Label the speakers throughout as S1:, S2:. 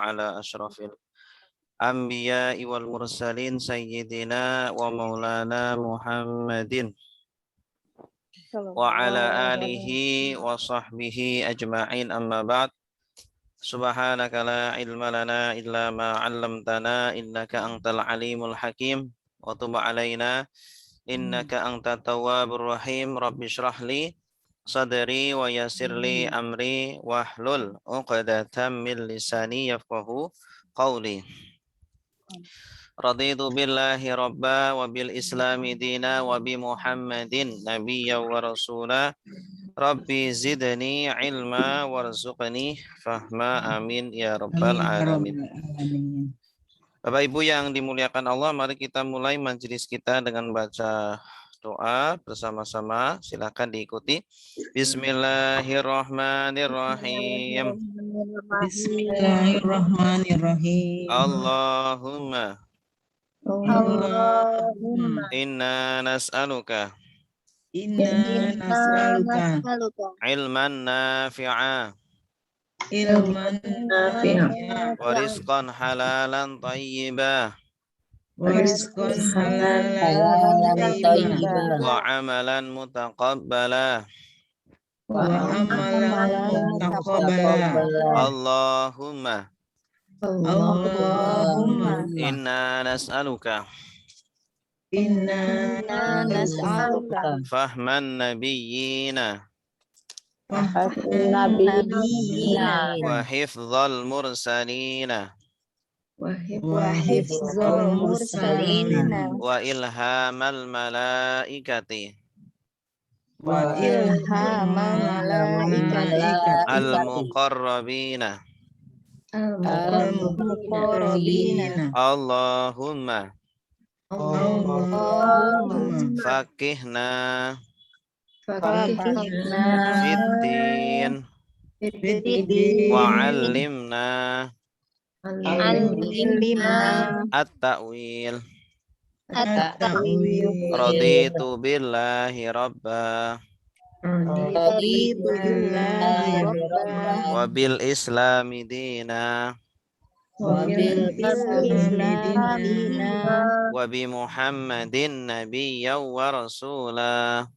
S1: ala asyrafil anbiya'i wal mursalin sayyidina wa maulana Muhammadin wa ala alihi wa sahbihi ajma'in amma ba'd. Subhanaka la ilma lana illa ma 'allamtana innaka antal alimul hakim wa tub 'alaina innaka antat tawwabur rahim. Rabbi shrah li sadri wa yassir li amri wahlul 'uqdatam min lisani yafqahu qawli. Raditu billahi rabba wa bil islami dina wa bi Muhammadin nabiyya wa rasula. Rabbi zidni ilma warzuqni fahma, amin ya rabbal alamin. Bapak Ibu yang dimuliakan Allah, mari kita mulai majelis kita dengan baca doa bersama-sama. Silakan diikuti. Bismillahirrahmanirrahim.
S2: Bismillahirrahmanirrahim.
S1: Allahumma inna nas'aluka
S2: Inna nas'aluka
S1: ilman nafi'a
S2: ilman nafi'a
S1: wa rizqan halalan tayyiba
S2: wa rizqan halalan thayyibah
S1: wa amalan mutaqabbala.
S2: wa amalan mutaqabbala.
S1: Allahumma
S2: Allahumma
S1: inna nas'aluka
S2: inna nas'aluka
S1: fahman nabiyyina
S2: nabiyina
S1: wa hifdzal mursalina
S2: wa hifzal mursalin
S1: wa ilhamal malaikati
S2: wa ilhamal malaikati
S1: al-muqarrabina.
S2: al-muqarrabina.
S1: Allahumma
S2: Allahumma
S1: fakihna
S2: fakihna
S1: fiddin
S2: fiddin
S1: wa 'allimna
S2: alimna
S1: at-ta'wil.
S2: at-ta'wil
S1: Raditu billahi rabba
S2: raditu billahi rabba
S1: wa bil islami dina
S2: wa bil islami dina
S1: wa bi Muhammadin nabiyya wa rasula.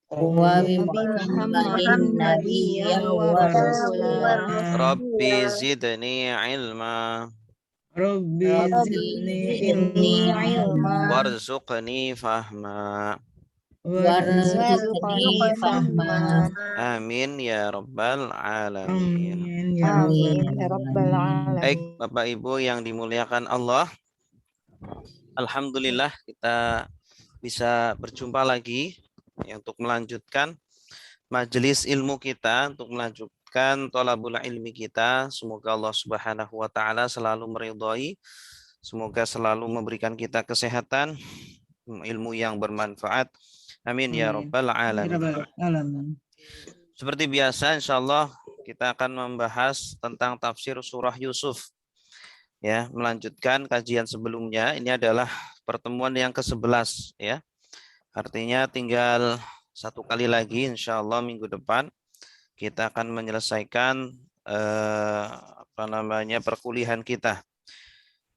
S2: wa bi Muhammadin nabiyyan wa rasulah.
S1: Rabbi zidni ilma
S2: Rabbi zidni ilma
S1: warzuqni fahma.
S2: warzuqni fahma.
S1: Amin ya rabbal alamin.
S2: Amin ya rabbal
S1: Baik,
S2: alamin.
S1: Bapak Ibu yang dimuliakan Allah, alhamdulillah kita bisa berjumpa lagi ya, untuk melanjutkan majelis ilmu kita, untuk melanjutkan thalabul ilmi kita. Semoga Allah Subhanahu wa taala selalu meridhai, semoga selalu memberikan kita kesehatan, ilmu yang bermanfaat. Amin ya rabbal alamin. Seperti biasa, insyaallah kita akan membahas tentang tafsir surah Yusuf. Ya, melanjutkan kajian sebelumnya. Ini adalah pertemuan yang ke-11 ya. Artinya tinggal satu kali lagi insyaallah minggu depan kita akan menyelesaikan perkuliahan kita.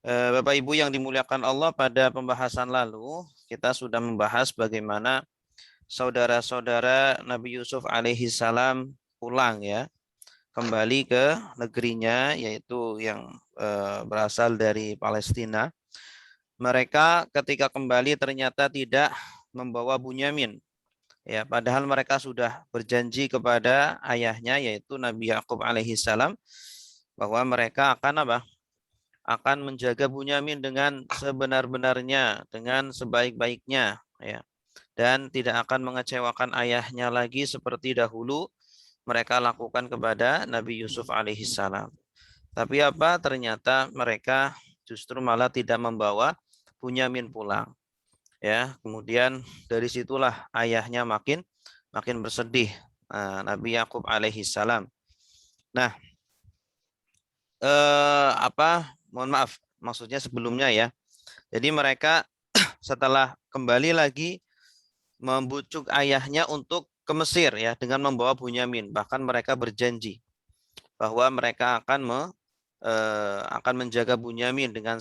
S1: Bapak Ibu yang dimuliakan Allah, pada pembahasan lalu kita sudah membahas bagaimana saudara-saudara Nabi Yusuf alaihi salam pulang ya, kembali ke negerinya, yaitu yang berasal dari Palestina. Mereka ketika kembali ternyata tidak membawa Bunyamin. Ya, padahal mereka sudah berjanji kepada ayahnya yaitu Nabi Yakub alaihi salam bahwa mereka akan apa? Akan menjaga Bunyamin dengan sebenar-benarnya, dengan sebaik-baiknya ya. Dan tidak akan mengecewakan ayahnya lagi seperti dahulu mereka lakukan kepada Nabi Yusuf alaihi salam. Tapi apa? Ternyata mereka justru malah tidak membawa Bunyamin pulang. Ya, kemudian dari situlah ayahnya makin bersedih, Nabi Yakub alaihi salam. Nah, mohon maaf, maksudnya sebelumnya ya. Jadi mereka setelah kembali lagi membujuk ayahnya untuk ke Mesir ya dengan membawa Bunyamin. Bahkan mereka berjanji bahwa mereka akan akan menjaga Bunyamin dengan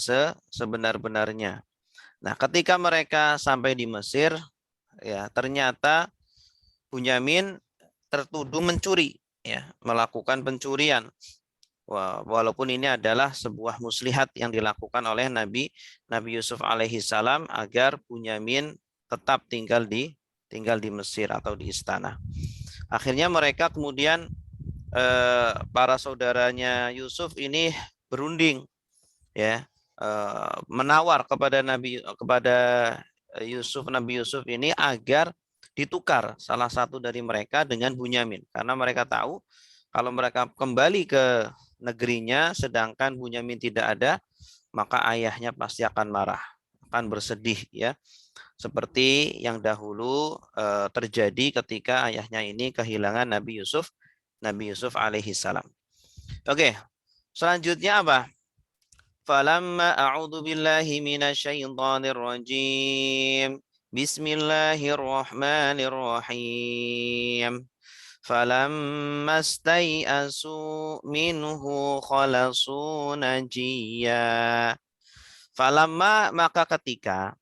S1: sebenar-benarnya. Nah, ketika mereka sampai di Mesir, ya ternyata Bunyamin tertuduh mencuri, ya, melakukan pencurian. Walaupun ini adalah sebuah muslihat yang dilakukan oleh Nabi Yusuf alaihi salam agar Bunyamin tetap tinggal di Mesir atau di istana. Akhirnya mereka kemudian para saudaranya Yusuf ini berunding, ya, menawar kepada Nabi Yusuf ini agar ditukar salah satu dari mereka dengan Bunyamin, karena mereka tahu kalau mereka kembali ke negerinya sedangkan Bunyamin tidak ada, maka ayahnya pasti akan marah, akan bersedih, ya, seperti yang dahulu terjadi ketika ayahnya ini kehilangan Nabi Yusuf alaihi salam. Oke, selanjutnya apa? Falamma a'udzu billahi minasyaitonir rajim. Bismillahirrahmanirrahim. Falamma stai'asu minhu khalasu najiyya. Falamma, maka ketika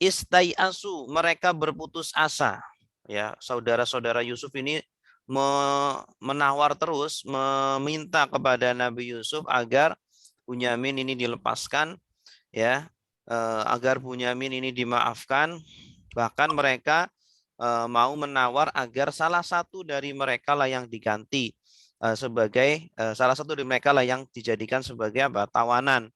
S1: istai'asu, mereka berputus asa, ya, saudara-saudara Yusuf ini menawar terus, meminta kepada Nabi Yusuf agar Bunyamin ini dilepaskan, ya, agar Bunyamin ini dimaafkan. Bahkan mereka mau menawar agar salah satu dari mereka lah yang diganti sebagai salah satu dari mereka lah yang dijadikan sebagai apa, tawanan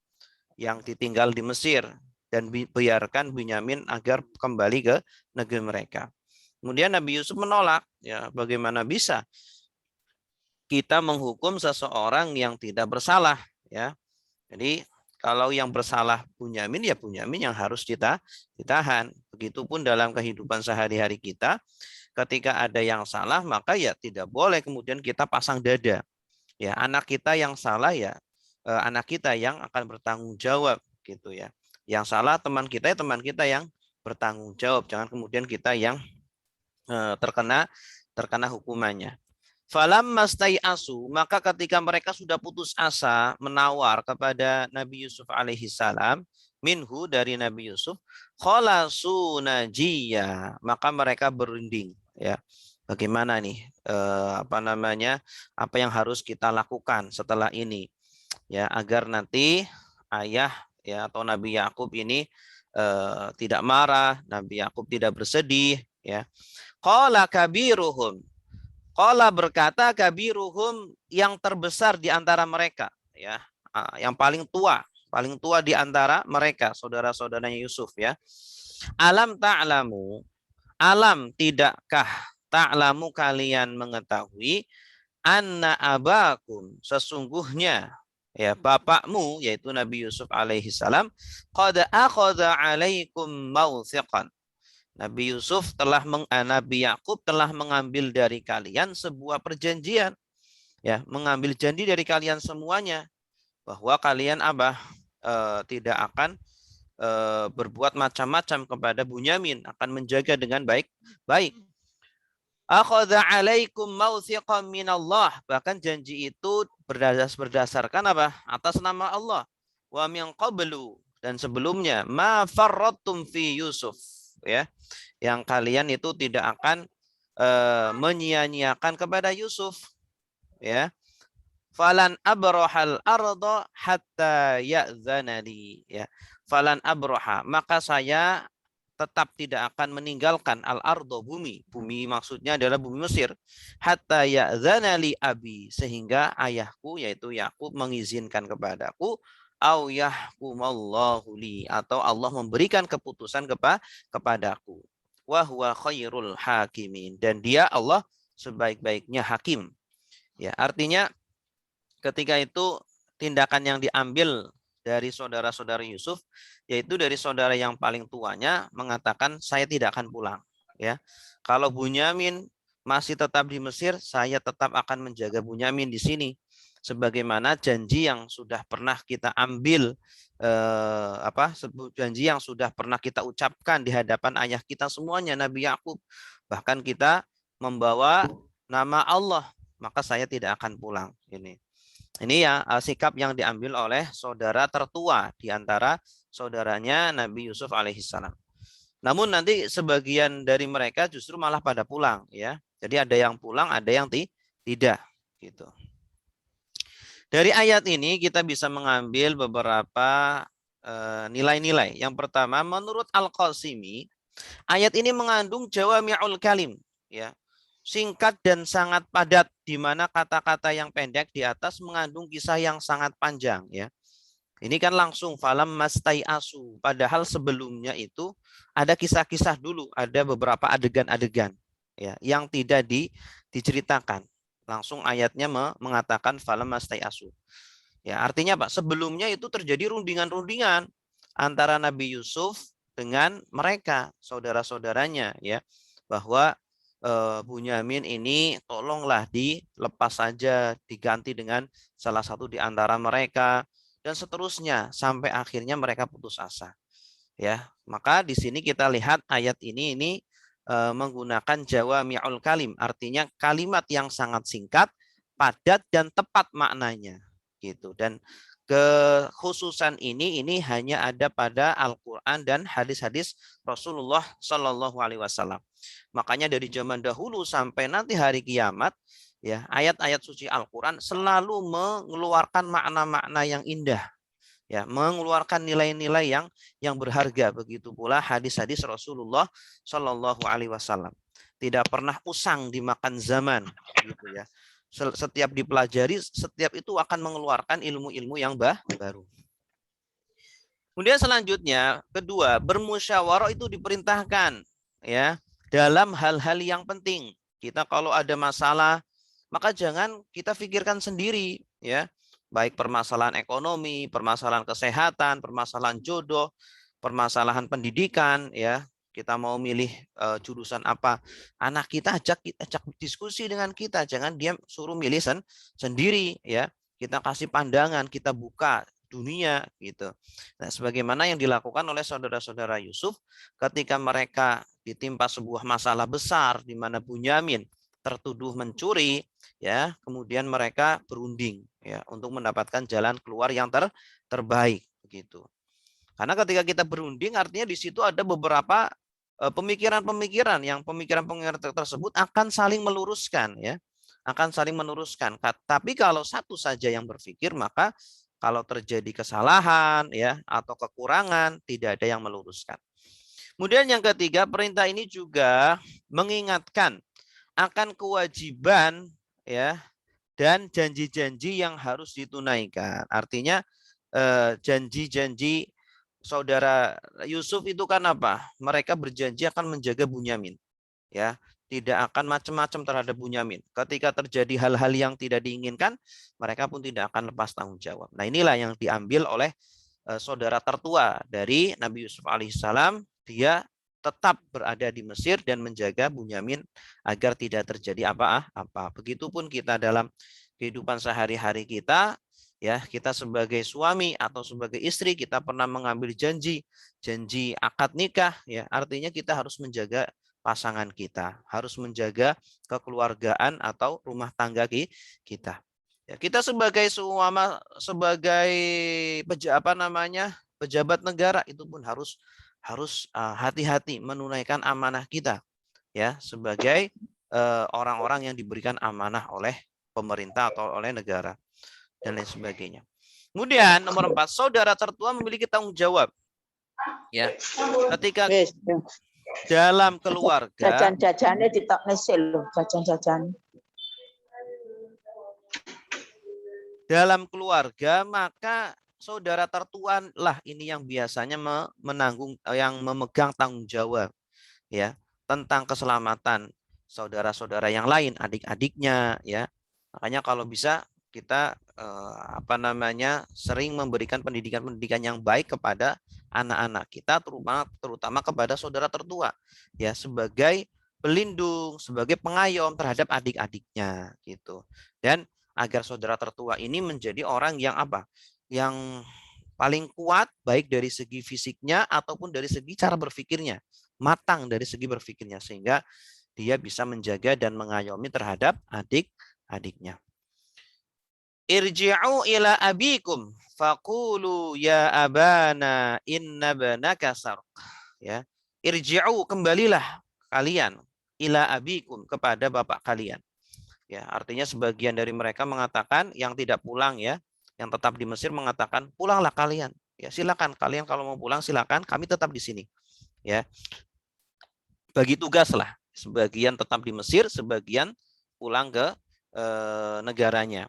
S1: yang ditinggal di Mesir, dan biarkan Bunyamin agar kembali ke negeri mereka. Kemudian Nabi Yusuf menolak, ya, bagaimana bisa kita menghukum seseorang yang tidak bersalah, ya. Jadi kalau yang bersalah Bunyamin, ya Bunyamin yang harus ditahan. Begitupun dalam kehidupan sehari-hari kita, ketika ada yang salah, maka ya tidak boleh kemudian kita pasang dada. Ya, anak kita yang salah, ya anak kita yang akan bertanggung jawab, gitu ya. Yang salah teman kita, ya teman kita yang bertanggung jawab. Jangan kemudian kita yang terkena hukumannya. Falamma stai'asu, maka ketika mereka sudah putus asa menawar kepada Nabi Yusuf alaihi salam, minhu, dari Nabi Yusuf, khalasu najiyya, maka mereka berunding, ya. Bagaimana nih apa yang harus kita lakukan setelah ini, ya, agar nanti ayah, ya, atau Nabi Yakub ini tidak marah, Nabi Yakub tidak bersedih, ya. Qala kabiruhum, qala berkata kabiruhum, yang terbesar di antara mereka, ya, yang paling tua di antara mereka, saudara-saudaranya Yusuf, ya. Alam ta'lamu, alam tidakkah, ta'lamu kalian mengetahui, anna abakum, sesungguhnya, ya, bapakmu yaitu Nabi Yusuf alaihi salam, qad akhadha alaikum mautsiqan, Nabi Yakub telah mengambil dari kalian sebuah perjanjian, ya, mengambil janji dari kalian semuanya bahwa kalian tidak akan berbuat macam-macam kepada Bunyamin, akan menjaga dengan baik-baik. Akhadha alaikum mautsiqan minallah, bahkan janji itu berdasarkan apa? Atas nama Allah. Wa min qablu, dan sebelumnya, ma farrattum fi Yusuf, ya, yang kalian itu tidak akan menyia-nyiakan kepada Yusuf, ya. Falan abrahal arda hatta ya'zanali, ya. Falan abroha, maka saya tetap tidak akan meninggalkan al-ardo, bumi maksudnya adalah bumi Mesir, hatta ya'zanali abi, sehingga ayahku yaitu Yakub mengizinkan kepadaku, au yahkumallahu li, atau Allah memberikan keputusan kepadaku, wa huwa khairul hakimin, dan dia Allah sebaik-baiknya hakim, ya. Artinya ketika itu tindakan yang diambil dari saudara-saudara Yusuf, yaitu dari saudara yang paling tuanya mengatakan, saya tidak akan pulang, ya. Kalau Bunyamin masih tetap di Mesir, saya tetap akan menjaga Bunyamin di sini, sebagaimana janji yang sudah pernah kita ambil, janji yang sudah pernah kita ucapkan di hadapan ayah kita semuanya, Nabi Yakub. Bahkan kita membawa nama Allah, maka saya tidak akan pulang, ini. Ini ya sikap yang diambil oleh saudara tertua di antara saudaranya Nabi Yusuf alaihissalam. Namun nanti sebagian dari mereka justru malah pada pulang ya. Jadi ada yang pulang, ada yang tidak gitu. Dari ayat ini kita bisa mengambil beberapa nilai-nilai. Yang pertama, menurut Al-Qasimi, ayat ini mengandung jawami'ul kalim, ya. Singkat dan sangat padat, di mana kata-kata yang pendek di atas mengandung kisah yang sangat panjang, ya. Ini kan langsung falam mastai asu. Padahal sebelumnya itu ada kisah-kisah dulu, ada beberapa adegan-adegan ya yang tidak diceritakan. Langsung ayatnya mengatakan falam mastai asu. Ya, artinya Pak, sebelumnya itu terjadi rundingan-rundingan antara Nabi Yusuf dengan mereka, saudara-saudaranya ya, bahwa Bunyamin ini tolonglah dilepas saja, diganti dengan salah satu di antara mereka dan seterusnya sampai akhirnya mereka putus asa. Ya, maka di sini kita lihat ayat ini menggunakan jawami'ul kalim, artinya kalimat yang sangat singkat, padat dan tepat maknanya gitu. Dan kekhususan ini hanya ada pada Al-Qur'an dan hadis-hadis Rasulullah Shallallahu alaihi wasallam. Makanya dari zaman dahulu sampai nanti hari kiamat ya, ayat-ayat suci Al-Qur'an selalu mengeluarkan makna-makna yang indah ya, mengeluarkan nilai-nilai yang berharga. Begitu pula hadis-hadis Rasulullah Shallallahu alaihi wasallam. Tidak pernah usang dimakan zaman gitu ya. Setiap dipelajari, setiap itu akan mengeluarkan ilmu-ilmu yang baru. Kemudian selanjutnya, kedua, bermusyawarah itu diperintahkan ya dalam hal-hal yang penting. Kita kalau ada masalah, maka jangan kita pikirkan sendiri ya. Baik permasalahan ekonomi, permasalahan kesehatan, permasalahan jodoh, permasalahan pendidikan ya. Kita mau milih jurusan apa, anak kita ajak diskusi dengan kita, jangan dia suruh milih sendiri ya. Kita kasih pandangan, kita buka dunia gitu. Nah, sebagaimana yang dilakukan oleh saudara-saudara Yusuf ketika mereka ditimpa sebuah masalah besar di mana Bunyamin tertuduh mencuri ya, kemudian mereka berunding ya untuk mendapatkan jalan keluar yang terbaik begitu. Karena ketika kita berunding artinya di situ ada beberapa pemikiran-pemikiran yang pemikiran-pemikiran tersebut akan saling meluruskan ya. Akan saling meluruskan. Tapi kalau satu saja yang berpikir maka kalau terjadi kesalahan ya atau kekurangan tidak ada yang meluruskan. Kemudian yang ketiga, perintah ini juga mengingatkan akan kewajiban ya dan janji-janji yang harus ditunaikan. Artinya janji-janji saudara Yusuf itu kan apa? Mereka berjanji akan menjaga Bunyamin. Ya, tidak akan macam-macam terhadap Bunyamin. Ketika terjadi hal-hal yang tidak diinginkan, mereka pun tidak akan lepas tanggung jawab. Nah, inilah yang diambil oleh saudara tertua dari Nabi Yusuf alaihissalam. Dia tetap berada di Mesir dan menjaga Bunyamin agar tidak terjadi apa-apa. Begitupun kita dalam kehidupan sehari-hari kita, ya, kita sebagai suami atau sebagai istri kita pernah mengambil janji akad nikah ya, artinya kita harus menjaga pasangan kita, harus menjaga kekeluargaan atau rumah tangga kita. Ya, kita sebagai suama, sebagai pejabat negara itu pun harus hati-hati menunaikan amanah kita ya sebagai orang-orang yang diberikan amanah oleh pemerintah atau oleh negara dan lain sebagainya. Kemudian nomor 4, saudara tertua memiliki tanggung jawab. Ya, ketika dalam keluarga
S2: jajan-jajannya ditok nesil loh, jajan-jajan.
S1: Dalam keluarga maka saudara tertua lah ini yang biasanya yang memegang tanggung jawab ya tentang keselamatan saudara-saudara yang lain, adik-adiknya ya. Makanya kalau bisa kita sering memberikan pendidikan yang baik kepada anak-anak kita, terutama kepada saudara tertua ya, sebagai pelindung, sebagai pengayom terhadap adik-adiknya gitu. Dan agar saudara tertua ini menjadi orang yang yang paling kuat baik dari segi fisiknya ataupun dari segi cara berpikirnya, matang dari segi berpikirnya sehingga dia bisa menjaga dan mengayomi terhadap adik-adiknya. Irji'u ila abikum faqulu ya abana inna banaka sarq. Ya. Irji'u, kembalilah kalian ila abikum, kepada bapak kalian. Ya, artinya sebagian dari mereka mengatakan yang tidak pulang ya, yang tetap di Mesir mengatakan pulanglah kalian. Ya, silakan kalian kalau mau pulang silakan, kami tetap di sini. Ya. Bagi tugas lah, sebagian tetap di Mesir, sebagian pulang ke negaranya.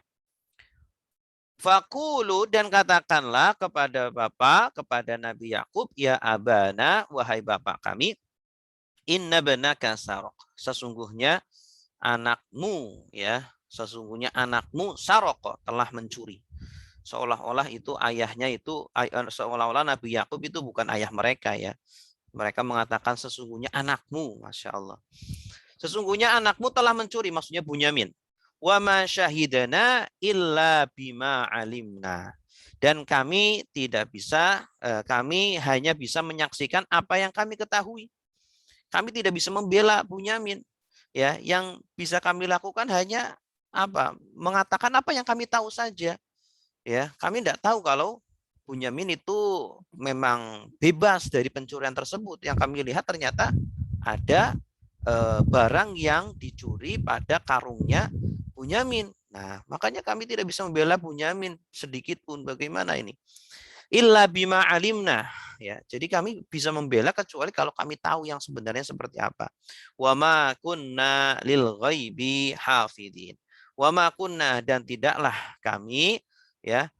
S1: Fakulu, dan katakanlah kepada Bapak, kepada Nabi Yakub, ya abana, wahai Bapak kami, inna banaka sarok, sesungguhnya anakmu ya, sesungguhnya anakmu saroko, telah mencuri. Seolah-olah itu ayahnya itu, seolah-olah Nabi Yakub itu bukan ayah mereka ya. Mereka mengatakan sesungguhnya anakmu, Masya Allah. Sesungguhnya anakmu telah mencuri, maksudnya Bunyamin. Wa ma syahidana illa bima alimna. Dan kami tidak bisa, kami hanya bisa menyaksikan apa yang kami ketahui. Kami tidak bisa membela Bunyamin. Ya, yang bisa kami lakukan hanya apa? Mengatakan apa yang kami tahu saja. Ya, kami tidak tahu kalau Bunyamin itu memang bebas dari pencurian tersebut. Yang kami lihat ternyata ada barang yang dicuri pada karungnya Bunyamin. Nah, makanya kami tidak bisa membela Bunyamin sedikit pun. Bagaimana ini? Illa bima alimna. Ya, jadi kami bisa membela kecuali kalau kami tahu yang sebenarnya seperti apa. Wa ma kunna lil ghaibi hafidin. Wa ma kunna, dan tidaklah kami ya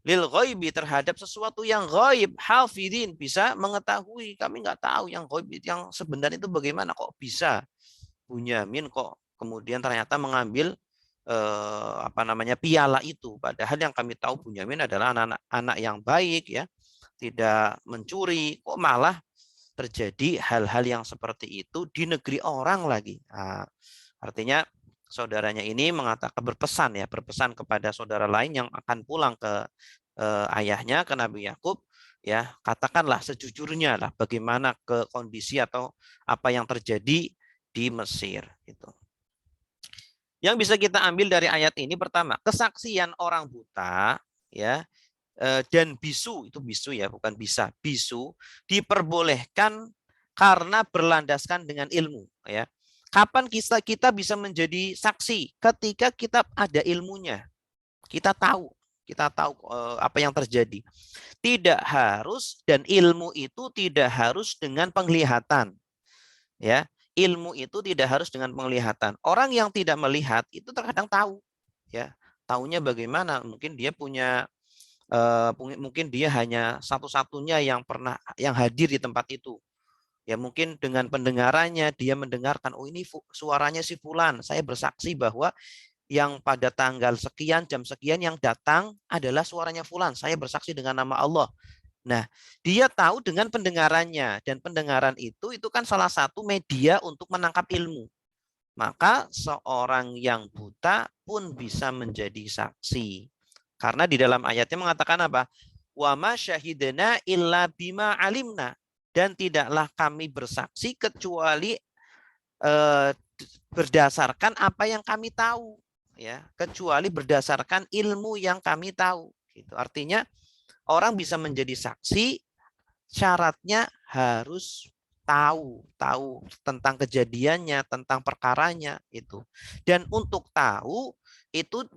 S1: lil ghaibi, terhadap sesuatu yang ghaib, hafidin, bisa mengetahui. Kami nggak tahu yang ghaib yang sebenarnya itu bagaimana, kok bisa Bunyamin kok kemudian ternyata mengambil apa namanya piala itu, padahal yang kami tahu Bunyamin adalah anak-anak yang baik ya, tidak mencuri, kok malah terjadi hal-hal yang seperti itu di negeri orang lagi. Nah, artinya saudaranya ini mengatakan, berpesan kepada saudara lain yang akan pulang ke ayahnya, ke Nabi Yakub, ya, katakanlah sejujurnya lah bagaimana ke kondisi atau apa yang terjadi di Mesir gitu. Yang bisa kita ambil dari ayat ini, pertama, kesaksian orang buta ya, dan bisu, itu bisu ya, bukan bisa, bisu diperbolehkan karena berlandaskan dengan ilmu ya. Kapan kita bisa menjadi saksi? Ketika kita ada ilmunya. Kita tahu apa yang terjadi. Tidak harus, dan ilmu itu tidak harus dengan penglihatan. Ya, ilmu itu tidak harus dengan penglihatan. Orang yang tidak melihat itu terkadang tahu. Ya, taunya bagaimana? Mungkin dia punya mungkin dia hanya satu-satunya yang hadir di tempat itu. Ya, mungkin dengan pendengarannya dia mendengarkan, oh ini suaranya si fulan. Saya bersaksi bahwa yang pada tanggal sekian, jam sekian yang datang adalah suaranya fulan. Saya bersaksi dengan nama Allah. Nah, dia tahu dengan pendengarannya, dan pendengaran itu kan salah satu media untuk menangkap ilmu. Maka seorang yang buta pun bisa menjadi saksi. Karena di dalam ayatnya mengatakan apa? Wa ma syahidna illa bima alimna. Dan tidaklah kami bersaksi kecuali berdasarkan apa yang kami tahu, ya, kecuali berdasarkan ilmu yang kami tahu. Gitu. Artinya orang bisa menjadi saksi, syaratnya harus tahu tentang kejadiannya, tentang perkaranya itu. Dan untuk tahu itu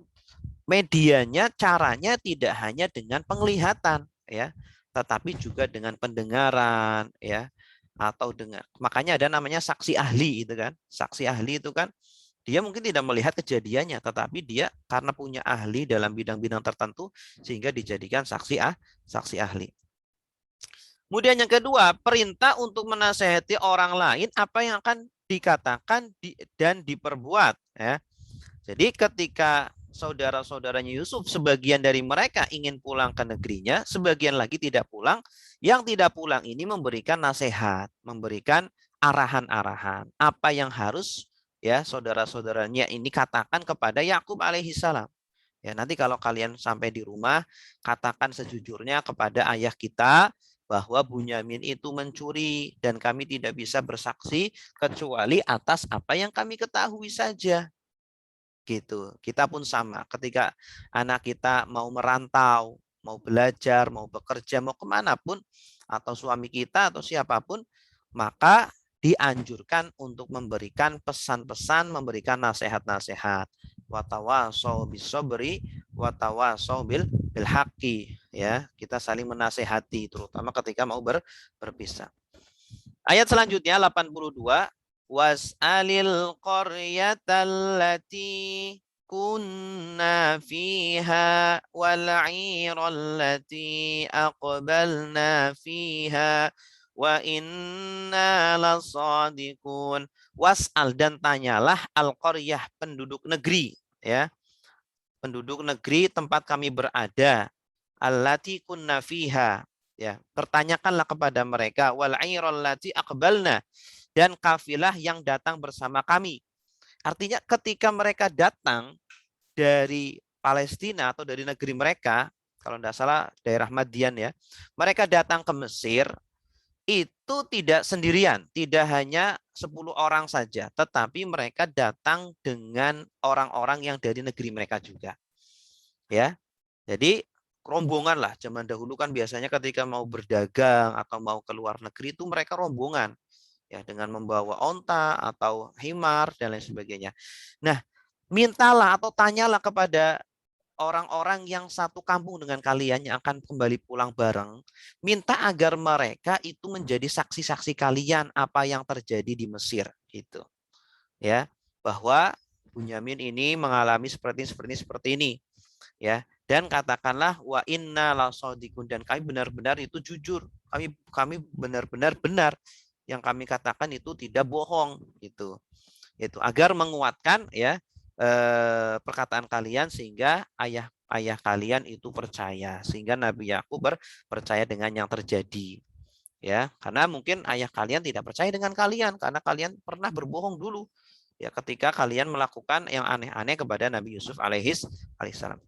S1: medianya, caranya tidak hanya dengan penglihatan ya, tetapi juga dengan pendengaran ya, atau dengan, makanya ada namanya saksi ahli itu kan. Saksi ahli itu kan dia mungkin tidak melihat kejadiannya, tetapi dia karena punya ahli dalam bidang-bidang tertentu sehingga dijadikan saksi ahli. Kemudian yang kedua, perintah untuk menasehati orang lain apa yang akan dikatakan dan diperbuat ya. Jadi ketika saudara-saudaranya Yusuf, sebagian dari mereka ingin pulang ke negerinya, sebagian lagi tidak pulang. Yang tidak pulang ini memberikan nasihat, memberikan arahan-arahan. Apa yang harus ya saudara-saudaranya ini katakan kepada Yakub alaihissalam. Ya, nanti kalau kalian sampai di rumah, katakan sejujurnya kepada ayah kita bahwa Bunyamin itu mencuri dan kami tidak bisa bersaksi kecuali atas apa yang kami ketahui saja. gitu. Kita pun sama. Ketika anak kita mau merantau, mau belajar, mau bekerja, mau kemanapun, atau suami kita atau siapapun, maka dianjurkan untuk memberikan pesan-pesan, memberikan nasihat-nasihat. Watawasau bisobri, watawasau bil haqqi. Ya, kita saling menasehati, terutama ketika mau berpisah. Ayat selanjutnya 82. Was'alil qaryatallati kunna fiha wal 'irallati aqbalna fiha wa inna lasadiqun. Was'al, dan tanyalah al-qaryah, penduduk negeri, ya. Penduduk negeri tempat kami berada. Allati kunna fiha, ya. Pertanyakanlah kepada mereka wal 'irallati aqbalna, dan kafilah yang datang bersama kami. Artinya ketika mereka datang dari Palestina atau dari negeri mereka, kalau tidak salah daerah Madian ya, mereka datang ke Mesir, itu tidak sendirian, tidak hanya 10 orang saja, tetapi mereka datang dengan orang-orang yang dari negeri mereka juga. Ya. Jadi rombongan lah, zaman dahulu kan biasanya ketika mau berdagang atau mau ke luar negeri itu mereka rombongan, ya, dengan membawa onta atau himar dan lain sebagainya. Nah, mintalah atau tanyalah kepada orang-orang yang satu kampung dengan kalian yang akan kembali pulang bareng, minta agar mereka itu menjadi saksi-saksi kalian apa yang terjadi di Mesir, gitu. Ya, bahwa Bunyamin ini mengalami seperti ini, ya. Dan katakanlah wa inna lasadiqun, dan kami benar-benar itu jujur. Kami benar-benar benar. Yang kami katakan itu tidak bohong, gitu. Itu agar menguatkan, ya, perkataan kalian sehingga ayah kalian itu percaya, sehingga Nabi Yakub percaya dengan yang terjadi, ya. Karena mungkin ayah kalian tidak percaya dengan kalian karena kalian pernah berbohong dulu, ya, ketika kalian melakukan yang aneh-aneh kepada Nabi Yusuf alaihissalam.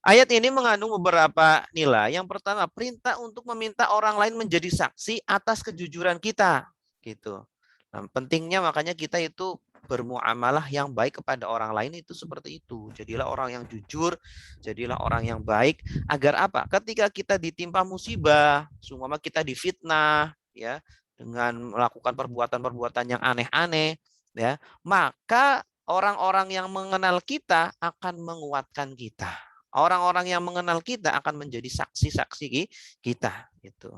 S1: Ayat ini mengandung beberapa nilai. Yang pertama, perintah untuk meminta orang lain menjadi saksi atas kejujuran kita, gitu. Nah, pentingnya makanya kita itu bermuamalah yang baik kepada orang lain itu seperti itu. Jadilah orang yang jujur, jadilah orang yang baik, agar apa? Ketika kita ditimpa musibah, seumpama kita difitnah, ya, dengan melakukan perbuatan-perbuatan yang aneh-aneh, ya, maka orang-orang yang mengenal kita akan menguatkan kita. Orang-orang yang mengenal kita akan menjadi saksi-saksi kita, itu.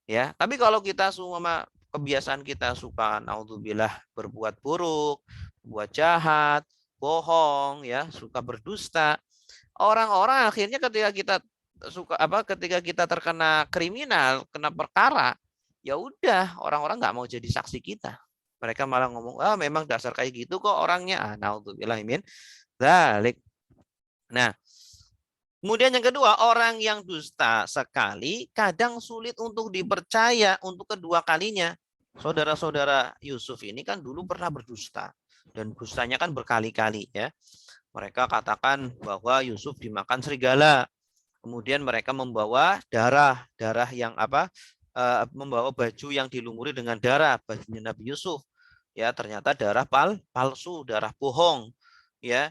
S1: Ya, tapi kalau kita semua kebiasaan kita suka naudzubillah berbuat buruk, berbuat jahat, bohong, ya, suka berdusta, orang-orang akhirnya ketika kita terkena kriminal, kena perkara, ya udah, orang-orang nggak mau jadi saksi kita. Mereka malah ngomong, memang dasar kayak gitu kok orangnya. Naudzubillah min dzalik. Nah, kemudian yang kedua, orang yang dusta sekali kadang sulit untuk dipercaya untuk kedua kalinya. Saudara-saudara Yusuf ini kan dulu pernah berdusta, dan dustanya kan berkali-kali, ya. Mereka katakan bahwa Yusuf dimakan serigala. Kemudian mereka membawa darah yang membawa baju yang dilumuri dengan darah, bajunya Nabi Yusuf. Ya, ternyata darah palsu, darah bohong. Ya,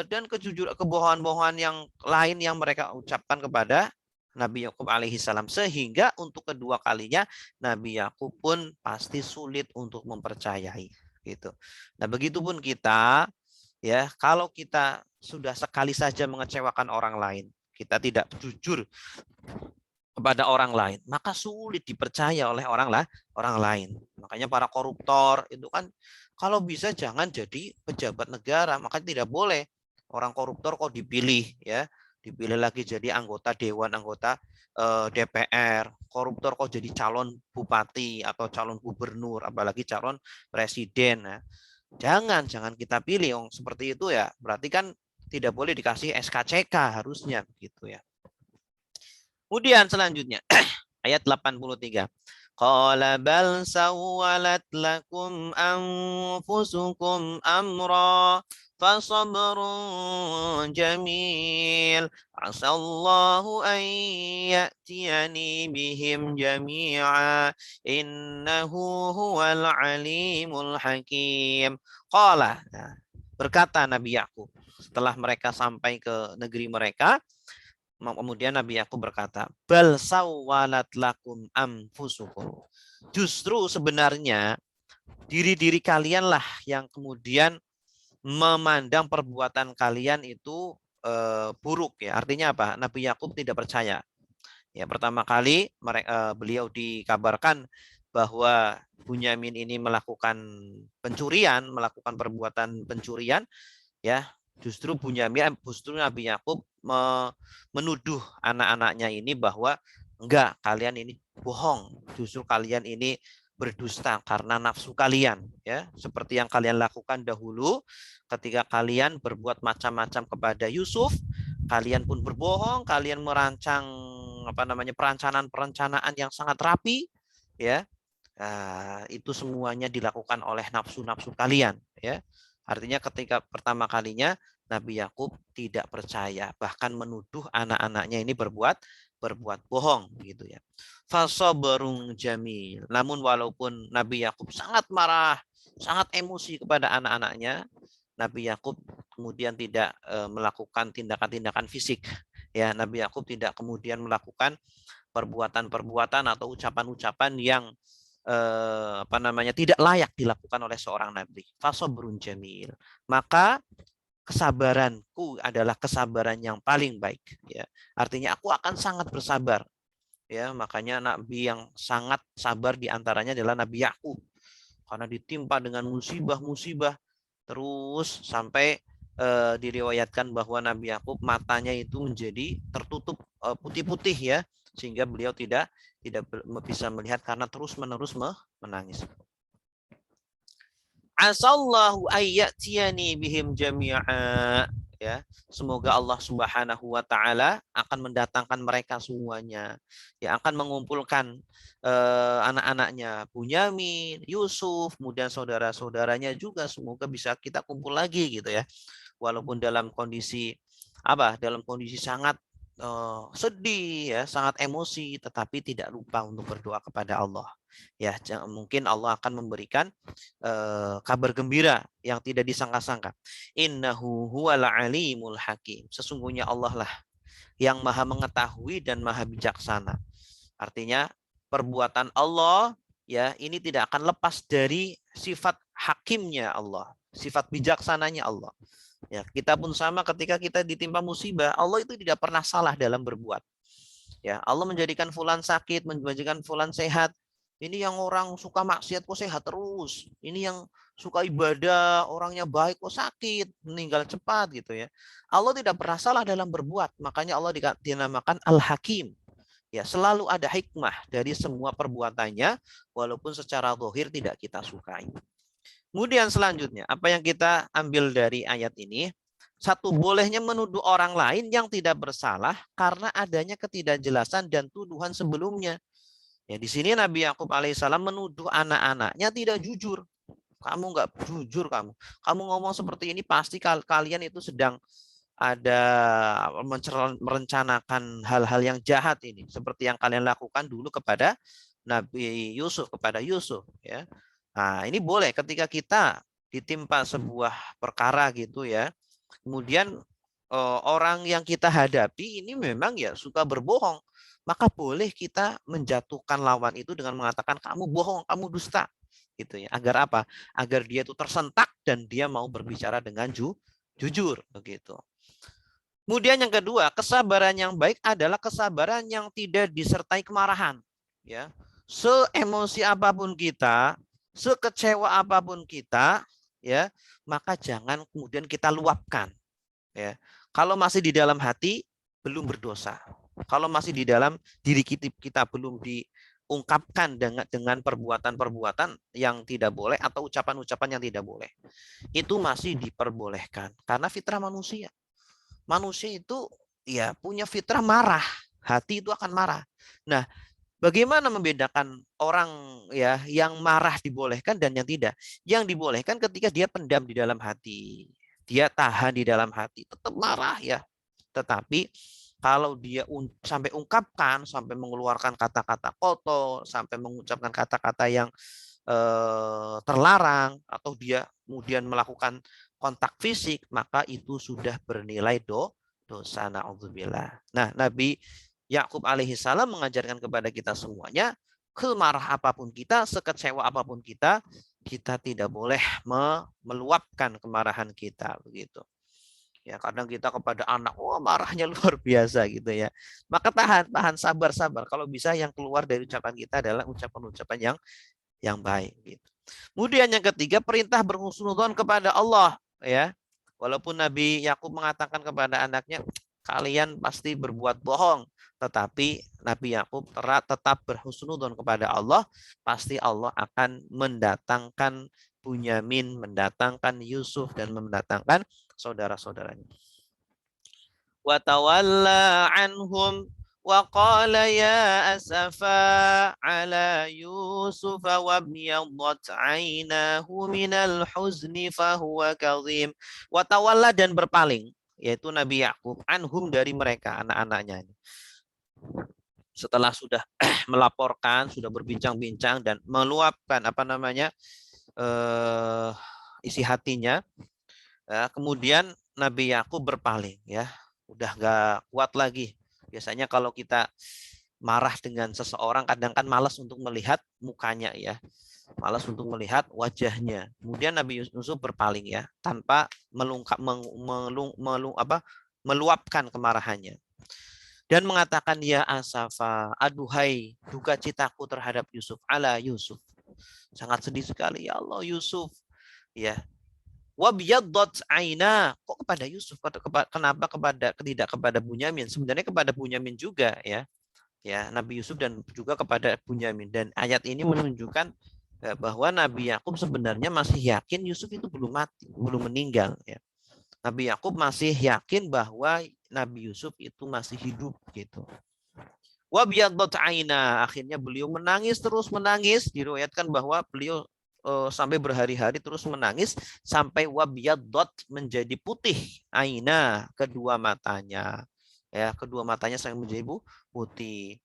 S1: dan kebohongan-bohongan yang lain yang mereka ucapkan kepada Nabi Yakub alaihissalam, sehingga untuk kedua kalinya Nabi Yakub pun pasti sulit untuk mempercayai, gitu. Nah, begitupun kita, ya, kalau kita sudah sekali saja mengecewakan orang lain, kita tidak jujur kepada orang lain, maka sulit dipercaya oleh orang lain. Makanya para koruptor itu kan kalau bisa jangan jadi pejabat negara, maka tidak boleh orang koruptor kok dipilih, ya, dipilih lagi jadi anggota dewan, anggota DPR. Koruptor kok jadi calon bupati atau calon gubernur, apalagi calon presiden. Nah, jangan kita pilih seperti itu, ya. Berarti kan tidak boleh dikasih SKCK harusnya, begitu, ya. Kemudian selanjutnya ayat 83. Qala bal sawwalat lakum anfusukum amra fasabrun jamil asallahu an ya'tiyani bihim jami'a innahu huwal alimul hakim. Qala, Berkata Nabi Yakub setelah mereka sampai ke negeri mereka, kemudian Nabi Yakub berkata, "Bal sawwalat lakum anfusukum." Justru sebenarnya diri-diri kalianlah yang kemudian memandang perbuatan kalian itu buruk ya. Artinya apa? Nabi Yakub tidak percaya. Ya, pertama kali beliau dikabarkan bahwa Bunyamin ini melakukan pencurian, melakukan perbuatan pencurian, ya. Justru Nabi Yakub menuduh anak-anaknya ini bahwa enggak, kalian ini bohong. Justru kalian ini berdusta karena nafsu kalian, ya. Seperti yang kalian lakukan dahulu ketika kalian berbuat macam-macam kepada Yusuf, kalian pun berbohong, kalian merancang perencanaan yang sangat rapi, ya. Itu semuanya dilakukan oleh nafsu-nafsu kalian, ya. Artinya ketika pertama kalinya Nabi Yakub tidak percaya, bahkan menuduh anak-anaknya ini berbuat bohong gitu ya. Fasabrun jamil. Namun walaupun Nabi Yakub sangat marah, sangat emosi kepada anak-anaknya, Nabi Yakub kemudian tidak melakukan tindakan-tindakan fisik. Ya, Nabi Yakub tidak kemudian melakukan perbuatan-perbuatan atau ucapan-ucapan yang tidak layak dilakukan oleh seorang nabi. Fasabrun jamil. Maka kesabaranku adalah kesabaran yang paling baik, ya. Artinya aku akan sangat bersabar, ya. Makanya nabi yang sangat sabar diantaranya adalah Nabi Yakub, karena ditimpa dengan musibah-musibah terus sampai diriwayatkan bahwa Nabi Yakub matanya itu menjadi tertutup putih-putih, ya, sehingga beliau tidak bisa melihat karena terus-menerus menangis. Asallahu ayyatiyani bihim jami'a, ya. Semoga Allah Subhanahu wa taala akan mendatangkan mereka semuanya, ya, akan mengumpulkan anak-anaknya Bunyamin, Yusuf, kemudian saudara-saudaranya juga, semoga bisa kita kumpul lagi gitu ya. Walaupun dalam kondisi sangat sedih, ya, sangat emosi, tetapi tidak lupa untuk berdoa kepada Allah. Ya, mungkin Allah akan memberikan kabar gembira yang tidak disangka-sangka. Innahu huwal alimul hakim. Sesungguhnya Allah lah yang maha mengetahui dan maha bijaksana. Artinya perbuatan Allah, ya, ini tidak akan lepas dari sifat hakimnya Allah, sifat bijaksananya Allah. Ya, kita pun sama, ketika kita ditimpa musibah, Allah itu tidak pernah salah dalam berbuat. Ya, Allah menjadikan fulan sakit, menjadikan fulan sehat. Ini yang orang suka maksiat kok sehat terus. Ini yang suka ibadah, orangnya baik kok sakit, meninggal cepat gitu ya. Allah tidak pernah salah dalam berbuat. Makanya Allah dinamakan Al-Hakim. Ya, selalu ada hikmah dari semua perbuatannya, walaupun secara zahir tidak kita sukai. Kemudian selanjutnya, apa yang kita ambil dari ayat ini? Satu, bolehnya menuduh orang lain yang tidak bersalah karena adanya ketidakjelasan dan tuduhan sebelumnya. Ya, di sini Nabi Yakub alaihissalam menuduh anak-anaknya tidak jujur. Kamu nggak jujur, kamu ngomong seperti ini pasti kalian itu sedang ada merencanakan hal-hal yang jahat ini, seperti yang kalian lakukan dulu kepada Nabi Yusuf, kepada Yusuf, ya. Nah, ini boleh ketika kita ditimpa sebuah perkara gitu ya. Kemudian orang yang kita hadapi ini memang ya suka berbohong, maka boleh kita menjatuhkan lawan itu dengan mengatakan kamu bohong, kamu dusta, gitu ya. Agar apa? Agar dia itu tersentak dan dia mau berbicara dengan jujur, begitu. Kemudian yang kedua, kesabaran yang baik adalah kesabaran yang tidak disertai kemarahan, ya. Seemosi apapun kita, sekecewa apapun kita, ya, maka jangan kemudian kita luapkan, ya. Kalau masih di dalam hati, belum berdosa. Kalau masih di dalam diri kita belum diungkapkan dengan perbuatan-perbuatan yang tidak boleh atau ucapan-ucapan yang tidak boleh, itu masih diperbolehkan karena fitrah manusia. Manusia itu ya punya fitrah marah, hati itu akan marah. Nah, bagaimana membedakan orang ya yang marah dibolehkan dan yang tidak? Yang dibolehkan ketika dia pendam di dalam hati, dia tahan di dalam hati, tetap marah ya. Tetapi kalau dia sampai ungkapkan, sampai mengeluarkan kata-kata kotor, sampai mengucapkan kata-kata yang terlarang, atau dia kemudian melakukan kontak fisik, maka itu sudah bernilai dosa. Na'udzubillah. Nah, Nabi Yakub alaihissalam mengajarkan kepada kita semuanya, kemarah apapun kita, sekecewa apapun kita, kita tidak boleh meluapkan kemarahan kita, begitu. Ya, kadang kita kepada anak, marahnya luar biasa gitu ya. Maka tahan, sabar. Kalau bisa yang keluar dari ucapan kita adalah ucapan-ucapan yang baik gitu. Kemudian yang ketiga, perintah berhusnudzon kepada Allah ya. Walaupun Nabi Yakub mengatakan kepada anaknya, kalian pasti berbuat bohong, tetapi Nabi Yakub tetap berhusnudzon kepada Allah, pasti Allah akan mendatangkan Bunyamin, mendatangkan Yusuf, dan mendatangkan saudara-saudaranya. Wa tawalla anhum wa qala ya asafa ala Yusuf wa biyaddat 'ainahu minal huzni fa huwa kadhim. Wa tawalla, dan berpaling, yaitu Nabi Yakub, anhum, dari mereka, anak-anaknya. Setelah sudah melaporkan, sudah berbincang-bincang dan meluapkan isi hatinya, ya, kemudian Nabi Yakub berpaling, ya, udah gak kuat lagi. Biasanya kalau kita marah dengan seseorang, kadang kan malas untuk melihat mukanya, ya, malas untuk melihat wajahnya. Kemudian Nabi Yusuf berpaling, ya, tanpa meluapkan kemarahannya, dan mengatakan, ya asafa, aduhai duka citaku terhadap Yusuf, ala Yusuf, sangat sedih sekali, ya Allah, Yusuf, ya. Wabiyaddat aina, kok kepada Yusuf, kenapa tidak kepada Bunyamin? Sebenarnya kepada Bunyamin juga, ya Nabi Yusuf, dan juga kepada Bunyamin. Dan ayat ini menunjukkan bahwa Nabi Yakub sebenarnya masih yakin Yusuf itu belum mati, belum meninggal, ya. Nabi Yakub masih yakin bahwa Nabi Yusuf itu masih hidup, gitu. Wabiyaddat aina, akhirnya beliau menangis, terus menangis. Diriwayatkan bahwa beliau sampai berhari-hari terus menangis, sampai wabiyaddat, menjadi putih, aina, kedua matanya, ya, kedua matanya sampai menjadi putih,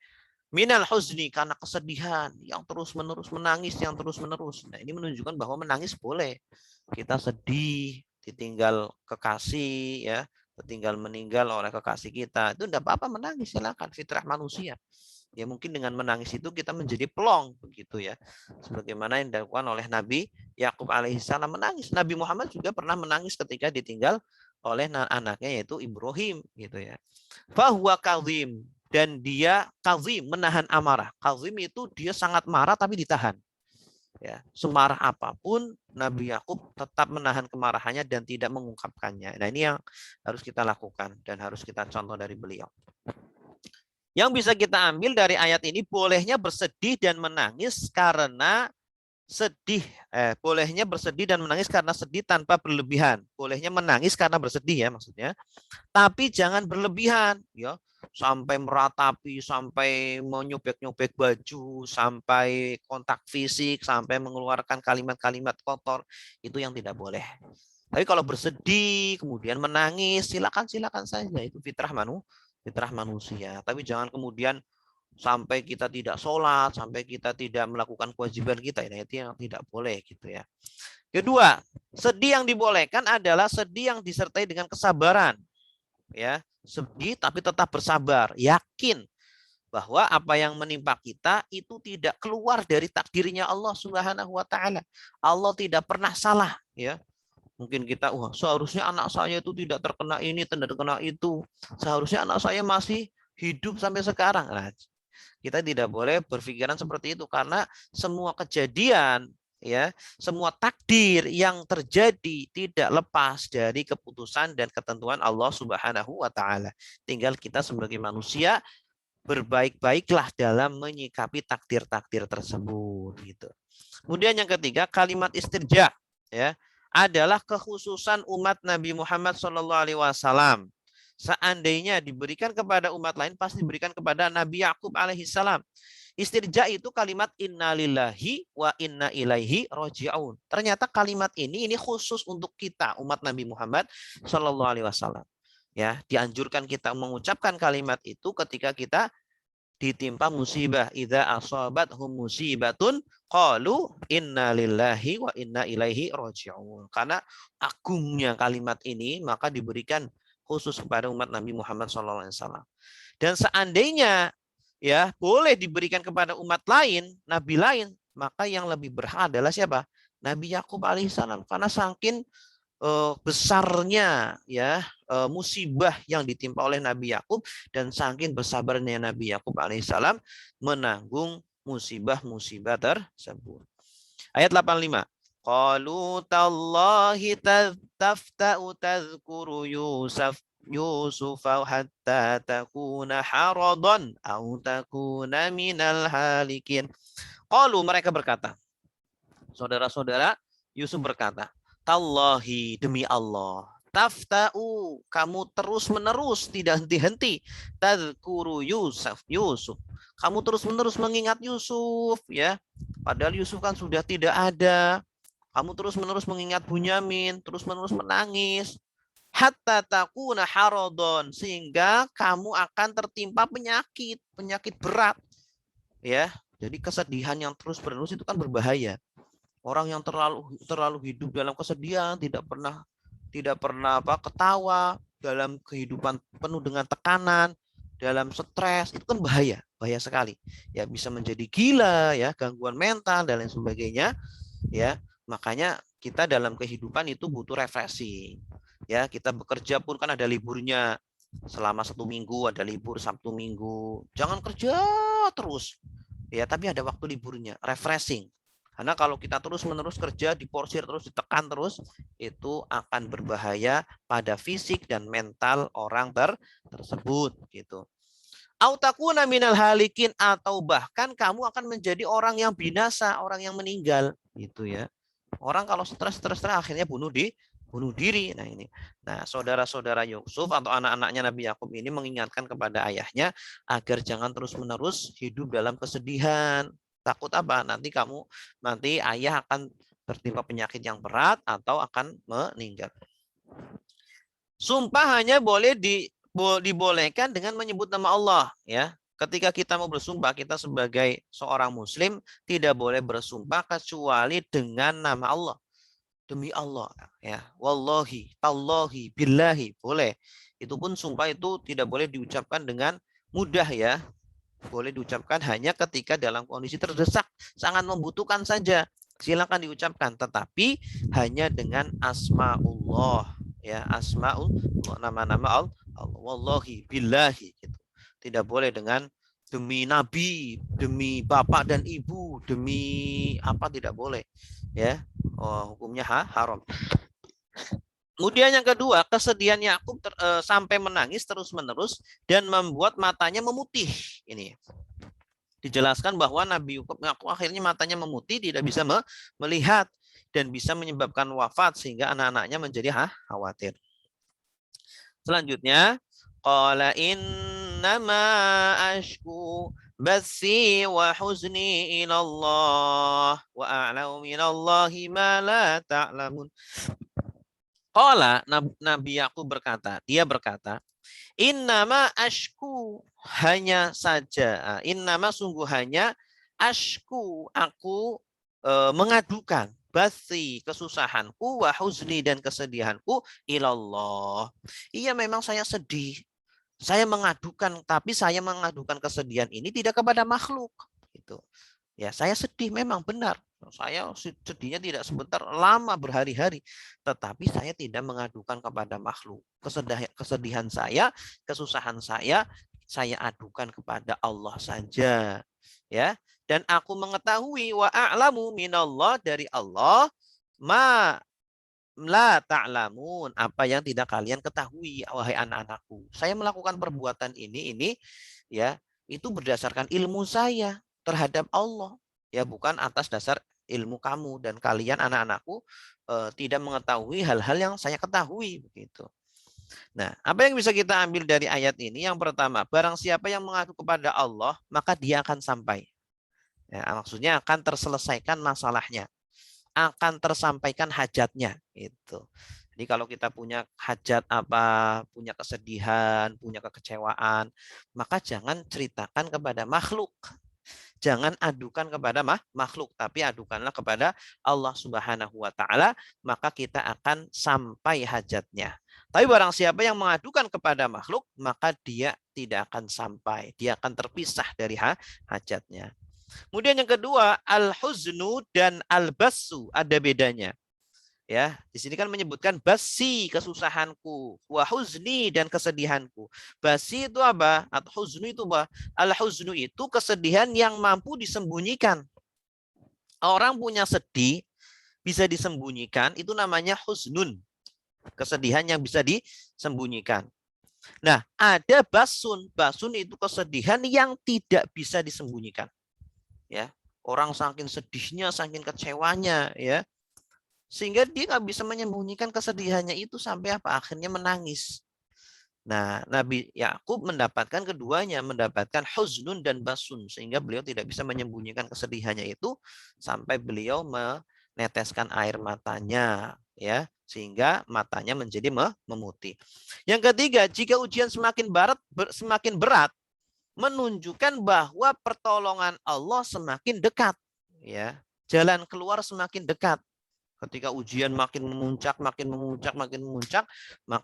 S1: minal huzni, karena kesedihan yang terus-menerus menangis, yang terus-menerus. Nah, ini menunjukkan bahwa menangis boleh. Kita sedih ditinggal kekasih, ya, ditinggal meninggal oleh kekasih kita, itu tidak apa-apa, menangis, silakan, fitrah manusia. Ya, mungkin dengan menangis itu kita menjadi pelong, begitu ya. Sebagaimana yang dilakukan oleh Nabi Yakub alaihissalam, menangis. Nabi Muhammad juga pernah menangis ketika ditinggal oleh anaknya, yaitu Ibrahim, gitu ya. Fahuwa kazim, dan dia kazim, menahan amarah. Kazim itu dia sangat marah tapi ditahan. Ya, semarah apapun Nabi Yakub tetap menahan kemarahannya dan tidak mengungkapkannya. Nah, ini yang harus kita lakukan dan harus kita contoh dari beliau. Yang bisa kita ambil dari ayat ini, bolehnya bersedih dan menangis karena sedih. Bolehnya bersedih dan menangis karena sedih tanpa berlebihan. Bolehnya menangis karena bersedih, ya, maksudnya. Tapi jangan berlebihan, ya. Sampai meratapi, sampai menyobek-nyobek baju, sampai kontak fisik, sampai mengeluarkan kalimat-kalimat kotor, itu yang tidak boleh. Tapi kalau bersedih kemudian menangis, silakan saja, itu fitrah manusia. Tapi jangan kemudian sampai kita tidak sholat, sampai kita tidak melakukan kewajiban kita, nah, itu yang tidak boleh, gitu ya. Kedua, sedih yang dibolehkan adalah sedih yang disertai dengan kesabaran, ya. Sedih tapi tetap bersabar, yakin bahwa apa yang menimpa kita itu tidak keluar dari takdirnya Allah Subhanahu wa taala. Allah tidak pernah salah, ya. Mungkin kita, seharusnya anak saya itu tidak terkena ini, tidak terkena itu. Seharusnya anak saya masih hidup sampai sekarang. Nah, kita tidak boleh berpikiran seperti itu, karena semua kejadian, ya, semua takdir yang terjadi tidak lepas dari keputusan dan ketentuan Allah Subhanahu wa taala. Tinggal kita sebagai manusia berbaik-baiklah dalam menyikapi takdir-takdir tersebut, gitu. Kemudian yang ketiga, kalimat istirja, ya, adalah kekhususan umat Nabi Muhammad SAW. Seandainya diberikan kepada umat lain, pasti diberikan kepada Nabi Yakub alaihissalam. Istirja itu kalimat innalillahi wa inna ilaihi roji'un. Ternyata kalimat ini khusus untuk kita, umat Nabi Muhammad SAW. Ya, dianjurkan kita mengucapkan kalimat itu ketika kita ditimpa musibah. Idza asabathum musibatun Qalu inna lillahi wa inna ilaihi raji'un. Karena agungnya kalimat ini maka diberikan khusus kepada umat Nabi Muhammad SAW. Dan seandainya ya boleh diberikan kepada umat lain, nabi lain, maka yang lebih berhak adalah siapa? Nabi Yakub alaihissalam. Karena saking besarnya ya musibah yang ditimpa oleh Nabi Yakub dan saking bersabarnya Nabi Yakub alaihissalam menanggung musibah-musibah tersebut. Ayat 85. Qalu tallahi tafta'u tadhkuru Yusuf hatta takuna haradan au takuna minal halikin. Qalu mereka berkata. Saudara-saudara, Yusuf berkata, Tallahi demi Allah, tafta'u kamu terus-menerus tidak henti-henti tadhkuru Yusuf. Kamu terus-menerus mengingat Yusuf ya. Padahal Yusuf kan sudah tidak ada. Kamu terus-menerus mengingat Bunyamin, terus-menerus menangis. Hatta takuna haradon sehingga kamu akan tertimpa penyakit berat. Ya. Jadi kesedihan yang terus-menerus itu kan berbahaya. Orang yang terlalu hidup dalam kesedihan, tidak pernah ketawa, dalam kehidupan penuh dengan tekanan, dalam stres, itu kan bahaya sekali. Ya bisa menjadi gila, ya gangguan mental dan lain sebagainya. Ya makanya kita dalam kehidupan itu butuh refreshing. Ya kita bekerja pun kan ada liburnya. Selama 1 minggu ada libur Sabtu Minggu. Jangan kerja terus. Ya tapi ada waktu liburnya, refreshing. Karena kalau kita terus-menerus kerja, diporsir terus, ditekan terus, itu akan berbahaya pada fisik dan mental orang tersebut. Gitu. Autakuna minal halikin atau bahkan kamu akan menjadi orang yang binasa, orang yang meninggal. Gitu ya. Orang kalau stres akhirnya bunuh diri. Nah ini. Nah saudara-saudara Yusuf atau anak-anaknya Nabi Yakub ini mengingatkan kepada ayahnya agar jangan terus-menerus hidup dalam kesedihan. Takut apa? Nanti ayah akan tertimpa penyakit yang berat atau akan meninggal. Sumpah hanya boleh dibolehkan dengan menyebut nama Allah, ya. Ketika kita mau bersumpah, kita sebagai seorang muslim tidak boleh bersumpah kecuali dengan nama Allah. Demi Allah, ya. Wallahi, tallahi, billahi, boleh. Itu pun sumpah itu tidak boleh diucapkan dengan mudah, ya. Boleh diucapkan hanya ketika dalam kondisi terdesak, sangat membutuhkan saja. Silakan diucapkan, tetapi hanya dengan asmaullah, ya, asmaul, nama-nama Allah, wallahi, billahi, gitu. Tidak boleh dengan demi nabi, demi bapak dan ibu, demi apa, tidak boleh, ya. Hukumnya haram. Kemudian yang kedua, kesedihan Yakub sampai menangis terus-menerus dan membuat matanya memutih. Ini dijelaskan bahwa Nabi Yakub akhirnya matanya memutih, tidak bisa melihat dan bisa menyebabkan wafat sehingga anak-anaknya menjadi khawatir. Selanjutnya, qala innama ashku bathi wa huzni ila Allah wa a'lamu minallahi ma la ta'lamun. Qala Nabi Yakub berkata, dia berkata, innama ashku hanya saja, innama sungguh hanya ashku aku mengadukan bathi kesusahanku wa huzni dan kesedihanku ilallah. Iya memang saya sedih. Saya mengadukan, tapi saya mengadukan kesedihan ini tidak kepada makhluk gitu. Ya, saya sedih memang benar. Saya sedihnya tidak sebentar, lama berhari-hari. Tetapi saya tidak mengadukan kepada makhluk. Kesedihan saya, kesusahan saya adukan kepada Allah saja. Ya. Dan aku mengetahui wa a'lamu minallah dari Allah ma la ta'lamun, apa yang tidak kalian ketahui wahai anak-anakku. Saya melakukan perbuatan ini ya, itu berdasarkan ilmu saya terhadap Allah, ya bukan atas dasar ilmu kamu dan kalian anak-anakku tidak mengetahui hal-hal yang saya ketahui begitu. Nah, apa yang bisa kita ambil dari ayat ini? Yang pertama, barang siapa yang mengadu kepada Allah, maka dia akan sampai. Ya, maksudnya akan terselesaikan masalahnya, akan tersampaikan hajatnya itu. Jadi kalau kita punya hajat apa, punya kesedihan, punya kekecewaan, maka jangan ceritakan kepada makhluk. Jangan adukan kepada makhluk, tapi adukanlah kepada Allah Subhanahu wa taala, maka kita akan sampai hajatnya. Tapi barang siapa yang mengadukan kepada makhluk, maka dia tidak akan sampai. Dia akan terpisah dari hajatnya. Kemudian yang kedua, al-huznu dan al-bassu, ada bedanya. Ya, di sini kan menyebutkan basi, kesusahanku, wa huzni, dan kesedihanku. Basi itu apa? Atau huznu itu apa? Al-huznu itu kesedihan yang mampu disembunyikan. Orang punya sedih bisa disembunyikan, itu namanya huznun. Kesedihan yang bisa disembunyikan. Nah, ada basun. Basun itu kesedihan yang tidak bisa disembunyikan. Ya, orang saking sedihnya, saking kecewanya, ya, sehingga dia nggak bisa menyembunyikan kesedihannya itu sampai apa? Akhirnya menangis. Nah, Nabi Yakub mendapatkan keduanya, mendapatkan huznun dan basun, sehingga beliau tidak bisa menyembunyikan kesedihannya itu sampai beliau meneteskan air matanya, ya, sehingga matanya menjadi memutih. Yang ketiga, jika ujian semakin berat, menunjukkan bahwa pertolongan Allah semakin dekat, ya. Jalan keluar semakin dekat. Ketika ujian makin memuncak, maka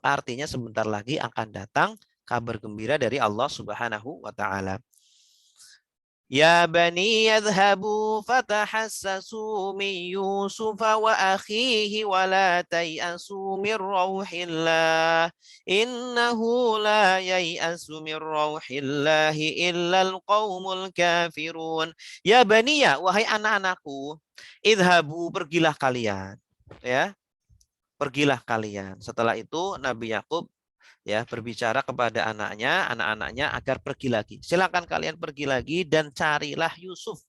S1: artinya sebentar lagi akan datang kabar gembira dari Allah Subhanahu wa taala. Ya bani yadhhabu fatahassasu min Yusuf wa akhihi wa la tay'asu min rauhillah innahu la yay'asu min rauhillahi illa alqaumul kafirun. Ya baniya, wahai anak-anakku, idhabu, pergilah kalian, ya, pergilah kalian. Setelah itu Nabi Yakub, ya, berbicara kepada anak-anaknya agar pergi lagi. Silakan kalian pergi lagi dan carilah Yusuf.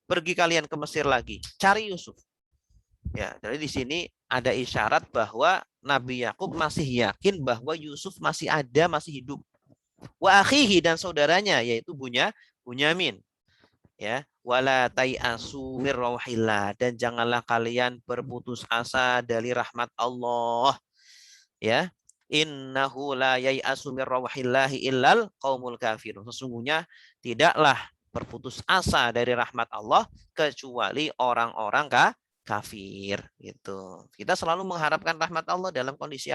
S1: Pergi kalian ke Mesir lagi, cari Yusuf. Ya, jadi di sini ada isyarat bahwa Nabi Yakub masih yakin bahwa Yusuf masih ada, masih hidup. Wa akhihi, dan saudaranya yaitu Bunyamin. Ya, wala tai'asu mir rauhillah, dan janganlah kalian berputus asa dari rahmat Allah. Ya, innahu la yai'asu mir rauhillahi illal qaumul kafirun. Sesungguhnya tidaklah berputus asa dari rahmat Allah kecuali orang-orang kafir, gitu. Kita selalu mengharapkan rahmat Allah dalam kondisi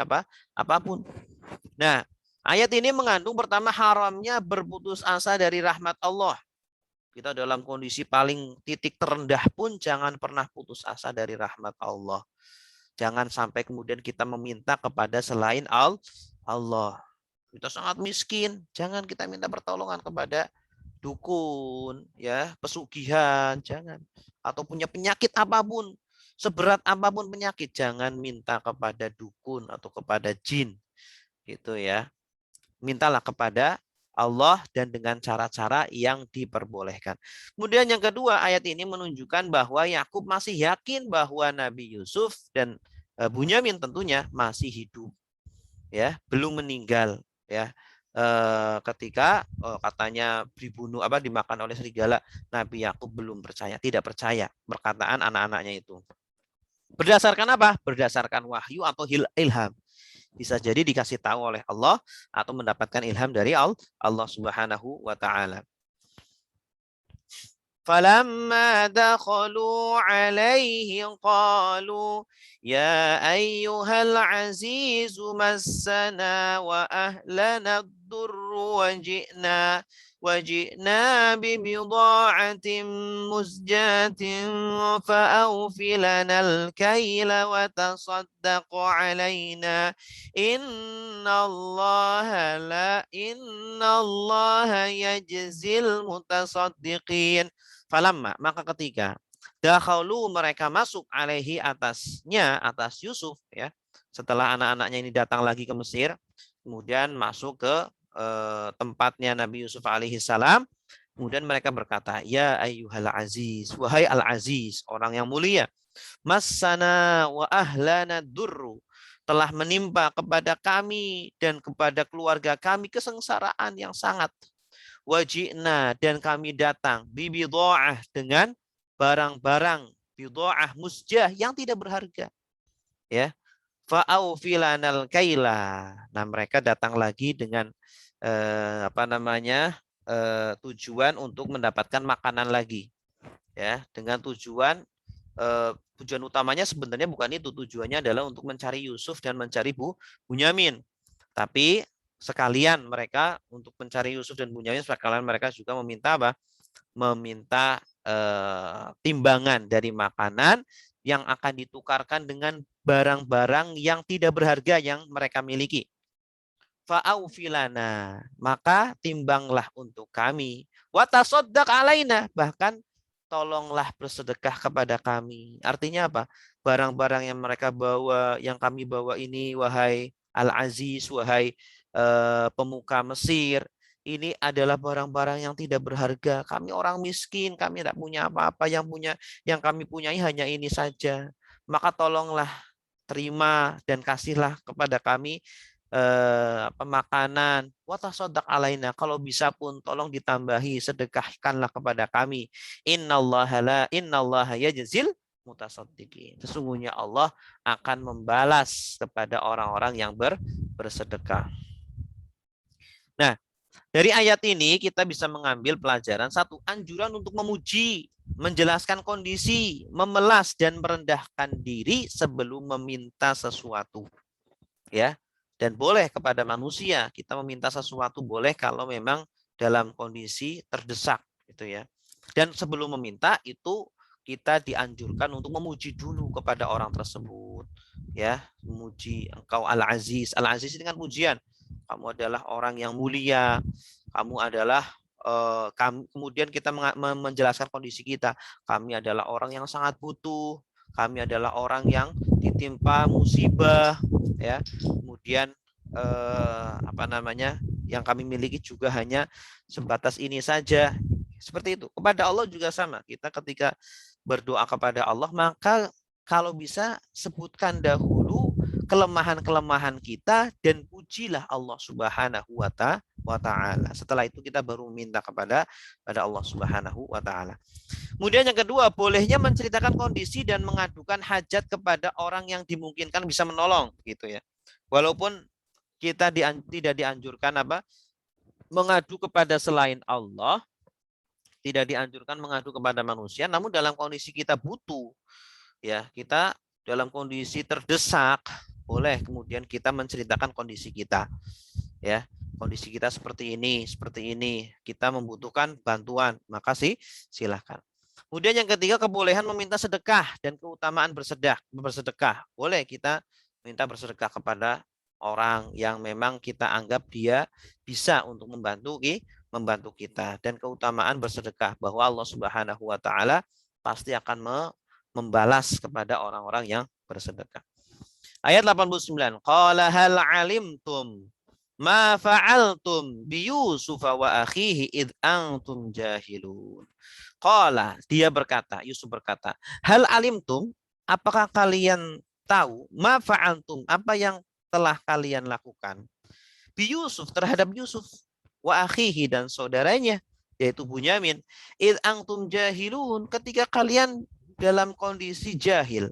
S1: apapun. Nah, ayat ini mengandung pertama haramnya berputus asa dari rahmat Allah. Kita dalam kondisi paling titik terendah pun jangan pernah putus asa dari rahmat Allah. Jangan sampai kemudian kita meminta kepada selain Allah. Kita sangat miskin, jangan kita minta pertolongan kepada dukun, ya, pesugihan, jangan. Atau punya penyakit apapun, seberat apapun penyakit, jangan minta kepada dukun atau kepada jin, gitu ya. Mintalah kepada Allah dan dengan cara-cara yang diperbolehkan. Kemudian yang kedua, ayat ini menunjukkan bahwa Yakub masih yakin bahwa Nabi Yusuf dan Bunyamin tentunya masih hidup, ya, belum meninggal, ya. Ketika katanya dimakan oleh serigala, Nabi Yakub belum percaya, tidak percaya perkataan anak-anaknya itu. Berdasarkan apa? Berdasarkan wahyu atau ilham. Bisa jadi dikasih tahu oleh Allah atau mendapatkan ilham dari Allah Subhanahu wa taala. فلما دخلوا عليه قالوا يا أيها العزيز مسنا وأهلنا الضر وجئنا ببضاعة مزجاة فأوف لنا الكيل وتصدق علينا إن الله يجزي المتصدقين. Falamma, maka ketika dakhalu, mereka masuk alaihi, atas Yusuf, ya, setelah anak-anaknya ini datang lagi ke Mesir, kemudian masuk ke tempatnya Nabi Yusuf alaihi salam, kemudian mereka berkata, ya ayyuhal aziz, wahai al-aziz, orang yang mulia, massana wa ahlana durru, telah menimpa kepada kami dan kepada keluarga kami kesengsaraan yang sangat. Wajibna, dan kami datang bibidha'ah, dengan barang-barang bidha'ah musjah yang tidak berharga, ya. Fa'aufilanal kaila. Nah, mereka datang lagi dengan tujuan untuk mendapatkan makanan lagi, ya, dengan tujuan tujuan utamanya sebenarnya bukan itu, tujuannya adalah untuk mencari Yusuf dan mencari Bunyamin. Tapi sekalian mereka untuk mencari Yusuf dan Bunyamin, sekalian mereka juga meminta apa? Meminta timbangan dari makanan yang akan ditukarkan dengan barang-barang yang tidak berharga yang mereka miliki. Fa'aufilana, maka timbanglah untuk kami. Watasoddaq alaina, bahkan tolonglah bersedekah kepada kami. Artinya apa? Barang-barang yang mereka bawa, yang kami bawa ini, wahai Al-Aziz, wahai pemuka Mesir, ini adalah barang-barang yang tidak berharga. Kami orang miskin, kami tidak punya apa-apa, yang kami punyai hanya ini saja. Maka tolonglah terima dan kasihlah kepada kami makanan. Watasoddaq alaina, kalau bisa pun tolong ditambahi, sedekahkanlah kepada kami. Innallaha yajzil mutasaddiqin. Sesungguhnya Allah akan membalas kepada orang-orang yang bersedekah. Nah, dari ayat ini kita bisa mengambil pelajaran satu, anjuran untuk memuji, menjelaskan kondisi, memelas dan merendahkan diri sebelum meminta sesuatu. Ya. Dan boleh kepada manusia kita meminta sesuatu, boleh kalau memang dalam kondisi terdesak gitu ya. Dan sebelum meminta itu kita dianjurkan untuk memuji dulu kepada orang tersebut. Ya, memuji, engkau Al-Aziz. Al-Aziz ini kan pujian. Kamu adalah orang yang mulia. Kamu adalah kemudian kita menjelaskan kondisi kita. Kami adalah orang yang sangat butuh. Kami adalah orang yang ditimpa musibah, ya. Kemudian yang kami miliki juga hanya sebatas ini saja. Seperti itu. Kepada Allah juga sama. Kita ketika berdoa kepada Allah, maka kalau bisa sebutkan dahulu kelemahan-kelemahan kita dan pujilah Allah Subhanahu wa Ta'ala. Setelah itu kita baru minta kepada Allah Subhanahu wa Ta'ala. Kemudian yang kedua, bolehnya menceritakan kondisi dan mengadukan hajat kepada orang yang dimungkinkan bisa menolong, gitu ya. Walaupun kita tidak dianjurkan mengadu kepada selain Allah, tidak dianjurkan mengadu kepada manusia, namun dalam kondisi kita butuh, ya, kita dalam kondisi terdesak, boleh kemudian kita menceritakan kondisi kita, ya. Kondisi kita seperti ini, kita membutuhkan bantuan, maka silahkan. Kemudian yang ketiga, kebolehan meminta sedekah dan keutamaan bersedekah. Boleh kita minta bersedekah kepada orang yang memang kita anggap dia bisa untuk membantu kita, dan keutamaan bersedekah bahwa Allah Subhanahu wa Ta'ala pasti akan membalas kepada orang-orang yang bersedekah. Ayat 89. Qala hal alimtum ma fa'altum bi Yusuf wa akhihi id antum jahilun. Qala, Yusuf berkata, hal alimtum, apakah kalian tahu, ma fa'altum, apa yang telah kalian lakukan, bi Yusuf, terhadap Yusuf, wa akhihi, dan saudaranya, yaitu Bunyamin, id antum jahilun, ketika kalian dalam kondisi jahil.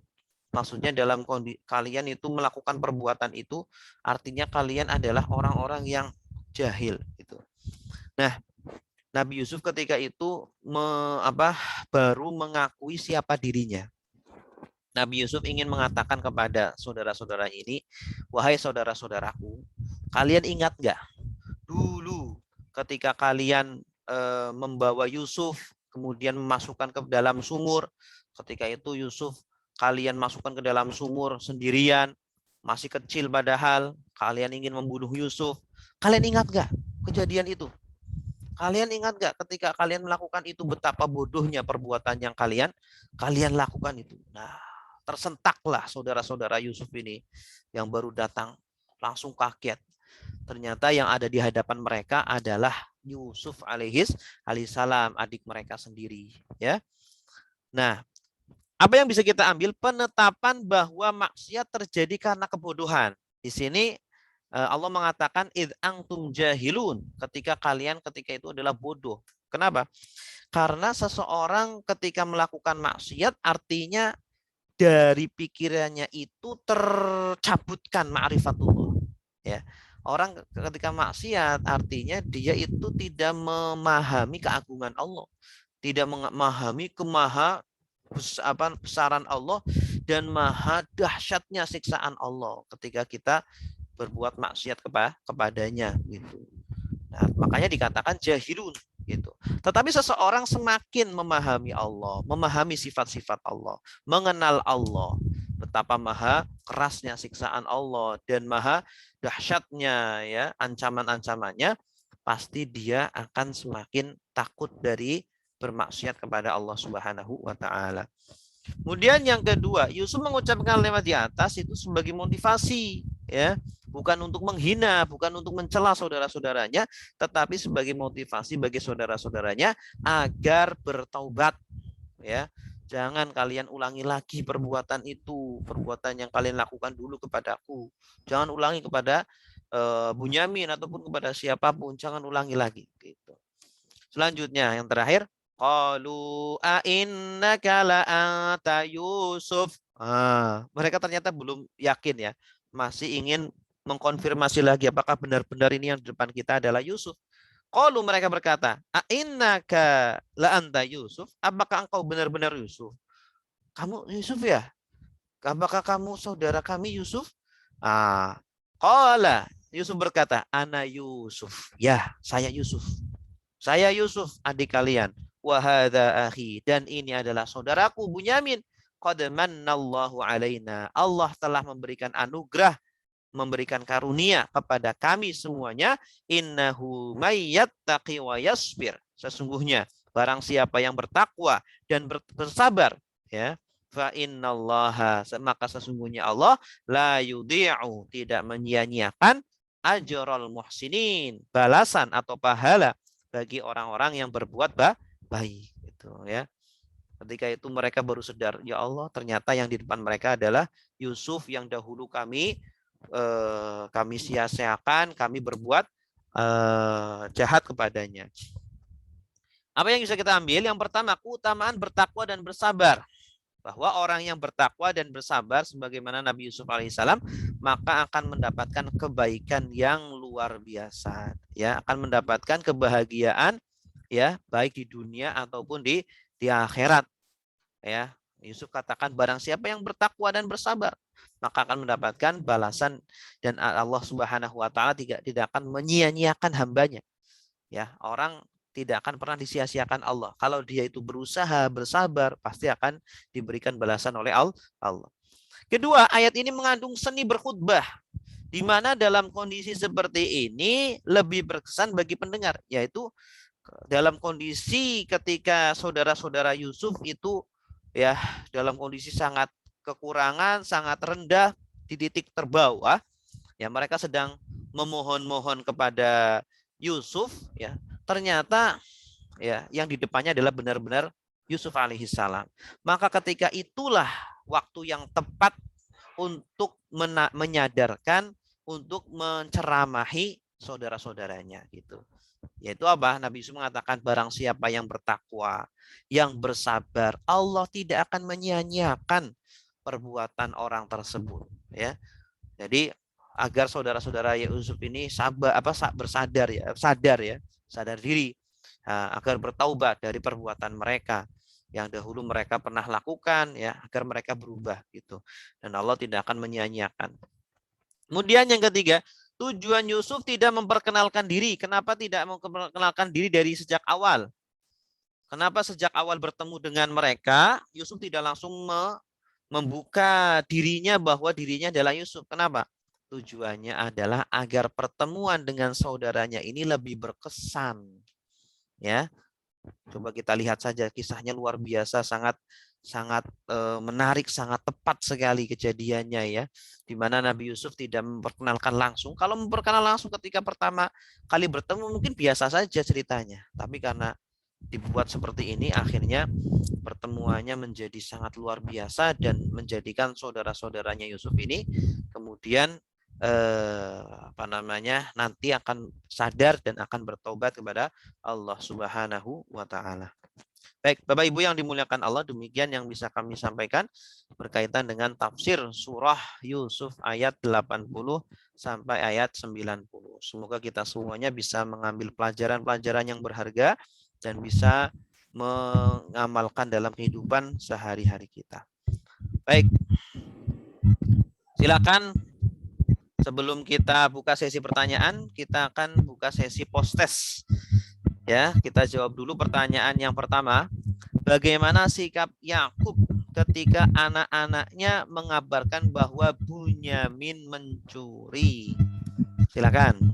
S1: Maksudnya dalam kondisi kalian itu melakukan perbuatan itu, artinya kalian adalah orang-orang yang jahil itu. Nah, Nabi Yusuf ketika itu baru mengakui siapa dirinya. Nabi Yusuf ingin mengatakan kepada saudara-saudara ini, wahai saudara-saudaraku, kalian ingat nggak dulu ketika kalian membawa Yusuf kemudian memasukkan ke dalam sumur, ketika itu Yusuf kalian masukkan ke dalam sumur sendirian, masih kecil padahal, kalian ingin membunuh Yusuf. Kalian ingat gak kejadian itu? Kalian ingat gak ketika kalian melakukan itu, betapa bodohnya perbuatan yang kalian lakukan itu? Nah, tersentaklah saudara-saudara Yusuf ini yang baru datang, langsung kaget. Ternyata yang ada di hadapan mereka adalah Yusuf alaihissalam, adik mereka sendiri, ya. Nah, apa yang bisa kita ambil? Penetapan bahwa maksiat terjadi karena kebodohan. Di sini Allah mengatakan id antum jahilun, ketika itu adalah bodoh. Kenapa? Karena seseorang ketika melakukan maksiat artinya dari pikirannya itu tercabutkan ma'rifatullah. Ya. Orang ketika maksiat artinya dia itu tidak memahami keagungan Allah, tidak memahami besaran Allah dan maha dahsyatnya siksaan Allah ketika kita berbuat maksiat kepadanya gitu. Nah, makanya dikatakan jahilun gitu. Tetapi seseorang semakin memahami Allah, memahami sifat-sifat Allah, mengenal Allah, betapa maha kerasnya siksaan Allah dan maha dahsyatnya ya ancaman-ancamannya, pasti dia akan semakin takut dari bermaksiat kepada Allah Subhanahu wa taala. Kemudian yang kedua, Yusuf mengucapkan kalimat di atas itu sebagai motivasi, ya, bukan untuk menghina, bukan untuk mencela saudara-saudaranya, tetapi sebagai motivasi bagi saudara-saudaranya agar bertaubat, ya. Jangan kalian ulangi lagi perbuatan itu, perbuatan yang kalian lakukan dulu kepadaku. Jangan ulangi kepada Bunyamin ataupun kepada siapapun, jangan ulangi lagi. Gitu. Selanjutnya yang terakhir, qalu a innaka la anta Yusuf. Mereka ternyata belum yakin ya, masih ingin mengkonfirmasi lagi apakah benar-benar ini yang di depan kita adalah Yusuf. Qalu mereka berkata, a innaka la anta Yusuf? Apakah engkau benar-benar Yusuf? Kamu Yusuf ya? Apakah kamu saudara kami Yusuf? Qala Yusuf berkata, ana Yusuf. Ya, saya Yusuf. Saya Yusuf, adik kalian. Wahada akhi, dan ini adalah saudaraku Bunyamin. Qad mannallahu alaina. Allah telah memberikan anugerah, memberikan karunia kepada kami semuanya. Innahu mayyattaqi wa yasbir. Sesungguhnya barang siapa yang bertakwa dan bersabar, ya, fa innallaha, maka sesungguhnya Allah la yudhi'u, tidak menyia-nyiakan ajrul muhsinin, balasan atau pahala bagi orang-orang yang berbuat baik, gitu ya. Ketika itu mereka baru sadar, ya Allah, ternyata yang di depan mereka adalah Yusuf yang dahulu kami sia-siakan, kami berbuat jahat kepadanya. Apa yang bisa kita ambil? Yang pertama, keutamaan bertakwa dan bersabar. Bahwa orang yang bertakwa dan bersabar sebagaimana Nabi Yusuf alaihissalam, maka akan mendapatkan kebaikan yang luar biasa, ya, akan mendapatkan kebahagiaan, ya, baik di dunia ataupun di akhirat, ya. Yusuf katakan barang siapa yang bertakwa dan bersabar, maka akan mendapatkan balasan, dan Allah Subhanahu wa taala tidak akan menyia-nyiakan hambanya, ya. Orang tidak akan pernah disia-siakan Allah. Kalau dia itu berusaha, bersabar, pasti akan diberikan balasan oleh Allah. Kedua, ayat ini mengandung seni berkhutbah, di mana dalam kondisi seperti ini lebih berkesan bagi pendengar, yaitu dalam kondisi ketika saudara-saudara Yusuf itu, ya, dalam kondisi sangat kekurangan, sangat rendah, di titik terbawah, ya, mereka sedang memohon-mohon kepada Yusuf, ya. Ternyata, ya, yang di depannya adalah benar-benar Yusuf alaihissalam. Maka ketika itulah waktu yang tepat untuk menyadarkan, untuk menceramahi saudara-saudaranya, gitu. Yaitu apa? Nabi Yusuf mengatakan barang siapa yang bertakwa, yang bersabar, Allah tidak akan menyia-nyiakan perbuatan orang tersebut, ya. Jadi agar saudara-saudara Yusuf ini sadar diri, agar bertaubat dari perbuatan mereka yang dahulu mereka pernah lakukan, ya, agar mereka berubah, gitu. Dan Allah tidak akan menyia-nyiakan. Kemudian yang ketiga, tujuan Yusuf tidak memperkenalkan diri. Kenapa tidak memperkenalkan diri dari sejak awal? Kenapa sejak awal bertemu dengan mereka, Yusuf tidak langsung membuka dirinya bahwa dirinya adalah Yusuf? Kenapa? Tujuannya adalah agar pertemuan dengan saudaranya ini lebih berkesan, ya. Coba kita lihat saja, kisahnya luar biasa, sangat menarik, sangat tepat sekali kejadiannya, ya, di mana Nabi Yusuf tidak memperkenalkan langsung. Kalau memperkenalkan langsung ketika pertama kali bertemu mungkin biasa saja ceritanya, tapi karena dibuat seperti ini, akhirnya pertemuannya menjadi sangat luar biasa dan menjadikan saudara-saudaranya Yusuf ini kemudian nanti akan sadar dan akan bertobat kepada Allah Subhanahu wa taala. Baik, Bapak Ibu yang dimuliakan Allah, demikian yang bisa kami sampaikan berkaitan dengan tafsir surah Yusuf ayat 80 sampai ayat 90. Semoga kita semuanya bisa mengambil pelajaran-pelajaran yang berharga dan bisa mengamalkan dalam kehidupan sehari-hari kita. Baik, silakan. Sebelum kita buka sesi pertanyaan, kita akan buka sesi post-test. Ya, kita jawab dulu pertanyaan yang pertama. Bagaimana sikap Yakub ketika anak-anaknya mengabarkan bahwa Bunyamin mencuri? Silakan.